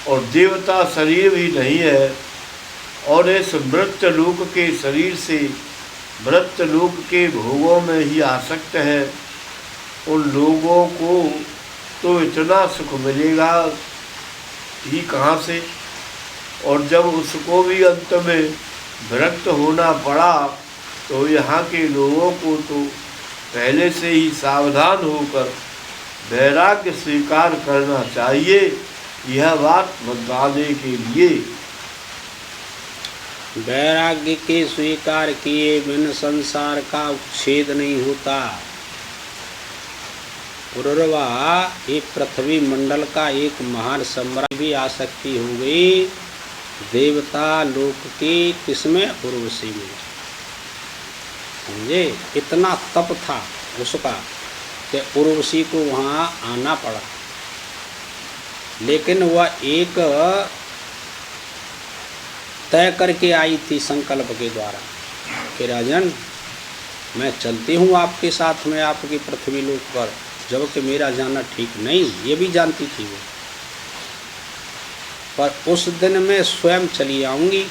और देवता शरीर भी नहीं है और इस मृत्यलोक के शरीर से मृत्यलोक के भोगों में ही आसक्त है, उन लोगों को तो इतना सुख मिलेगा ही कहाँ से। और जब उसको भी अंत में विरक्त होना पड़ा तो यहाँ के लोगों को तो पहले से ही सावधान होकर वैराग्य स्वीकार करना चाहिए। यह बात बताने के लिए वैराग्य के स्वीकार किए बिन संसार का उच्छेद नहीं होता। पुनर्वा एक पृथ्वी मंडल का एक महान सम्राट भी आसक्ति हो गई देवता लोक की किसमें, उर्वशी में। समझे, इतना तप था उसका कि उर्वशी को वहाँ आना पड़ा, लेकिन वह एक तय करके आई थी संकल्प के द्वारा कि राजन मैं चलती हूँ आपके साथ में आपकी पृथ्वी लोक पर, जबकि मेरा जाना ठीक नहीं, ये भी जानती थी वो, पर उस दिन मैं स्वयं चली आऊँगी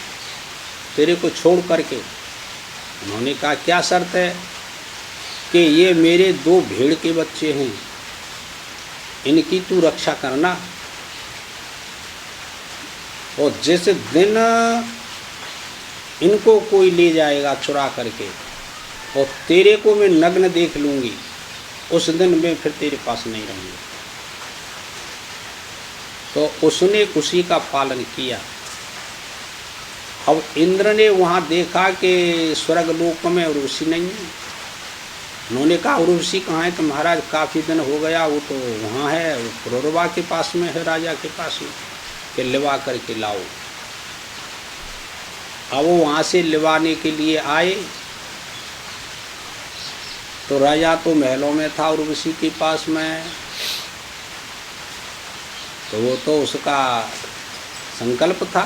तेरे को छोड़ करके। उन्होंने कहा क्या शर्त है कि ये मेरे 2 भेड़ के बच्चे हैं, इनकी तू रक्षा करना और जिस दिन इनको कोई ले जाएगा चुरा करके और तेरे को मैं नग्न देख लूँगी, उस दिन मैं फिर तेरे पास नहीं रहूँगी। तो उसने उसी का पालन किया। अब इंद्र ने वहाँ देखा कि स्वर्ग लोक में उर्वशी नहीं है। उन्होंने कहा उर्वशी कहाँ है? तो महाराज काफ़ी दिन हो गया, वो तो वहाँ है, वो पुनर्वा के पास में है, राजा के पास में, कि लिवा करके लाओ। अब वो वहाँ से लिवाने के लिए आए तो राजा तो महलों में था उर्वशी के पास में, तो वो तो उसका संकल्प था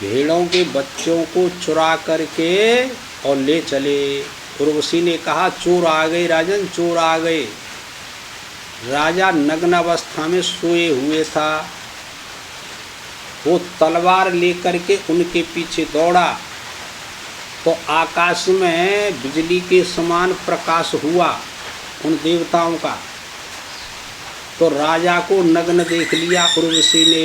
भेड़ों के बच्चों को चुरा करके और ले चले। उर्वशी ने कहा चोर आ गए राजन, चोर आ गए। राजा नग्न अवस्था में सोए हुए था वो तलवार लेकर के उनके पीछे दौड़ा तो आकाश में बिजली के समान प्रकाश हुआ उन देवताओं का। तो राजा को नग्न देख लिया उर्वशी ने।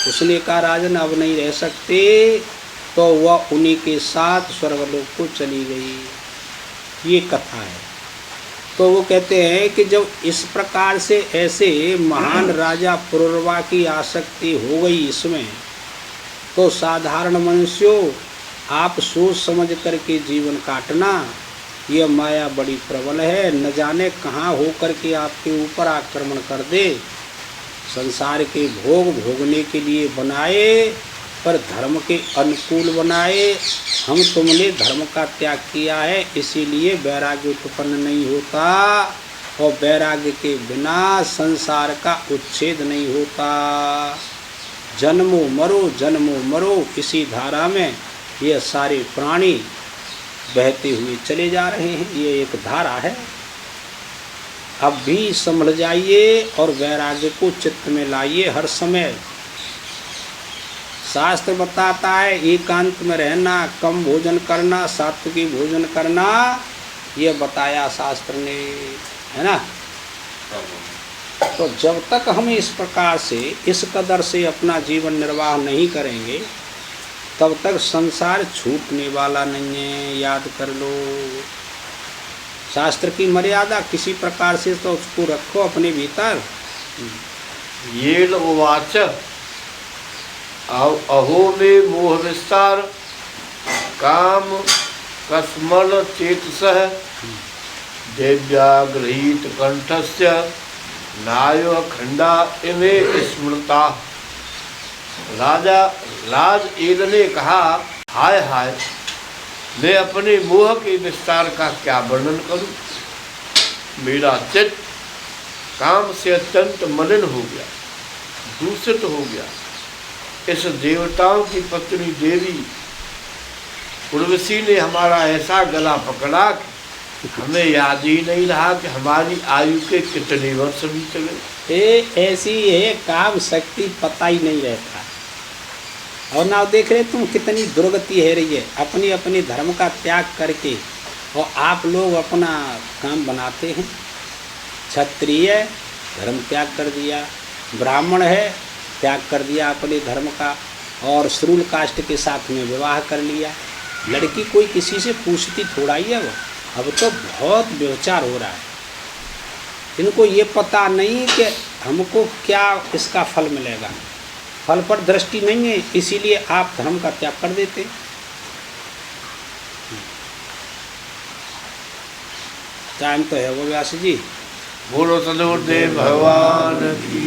उसने कहा राजन अब नहीं रह सकते, तो वह उन्हीं के साथ स्वर्गलोक को चली गई। ये कथा है। तो वो कहते हैं कि जब इस प्रकार से ऐसे महान राजा पुरुरवा की आसक्ति हो गई इसमें, तो साधारण मनुष्यों आप सोच समझ करके जीवन काटना। यह माया बड़ी प्रबल है, न जाने कहाँ हो करके आपके ऊपर आक्रमण कर दे। संसार के भोग भोगने के लिए बनाए, पर धर्म के अनुकूल बनाए। हम तुमने धर्म का त्याग किया है, इसीलिए वैराग्य उत्पन्न नहीं होता, और वैराग्य के बिना संसार का उच्छेद नहीं होता। जन्मो मरो इसी धारा में ये सारे प्राणी बहते हुए चले जा रहे हैं। ये एक धारा है। अब भी संभल जाइए और वैराग्य को चित्त में लाइए हर समय। शास्त्र बताता है एकांत में रहना, कम भोजन करना, सात्विकी भोजन करना, ये बताया शास्त्र ने, है ना। तो जब तक हम इस प्रकार से इस कदर से अपना जीवन निर्वाह नहीं करेंगे, तब तक संसार छूटने वाला नहीं है। याद कर लो, शास्त्र की मर्यादा किसी प्रकार से तो उसको रखो अपने भीतर। ये उवाच अहो में मोह विस्तार काम कस्मल चेतसः देव्यागृहीत कंठस्य नायो खंडा इमे स्मृता। राजा राज ने कहा, हाय हाय, मैं अपने मोह के विस्तार का क्या वर्णन करूं। मेरा चित्त काम से अत्यंत मलिन हो गया, दूषित हो गया। इस देवताओं की पत्नी देवी उर्वशी ने हमारा ऐसा गला पकड़ा कि हमें याद ही नहीं रहा कि हमारी आयु के कितने वर्ष बीत गए। ऐसी है काम शक्ति, पता ही नहीं रहता। और ना देख रहे तुम कितनी दुर्गति है रही है, अपनी अपनी धर्म का त्याग करके, और आप लोग अपना काम बनाते हैं। क्षत्रिय धर्म त्याग कर दिया, ब्राह्मण है त्याग कर दिया अपने धर्म का, और श्रूल कास्ट के साथ में विवाह कर लिया। लड़की कोई किसी से पूछती थोड़ा ही है। वो अब तो बहुत व्यभिचार हो रहा है। इनको ये पता नहीं कि हमको क्या इसका फल मिलेगा। फल पर दृष्टि नहीं है, इसीलिए आप धर्म का त्याग कर देते। टाइम तो है वो व्यास जी। बोलो सदगुरुदेव भगवान की।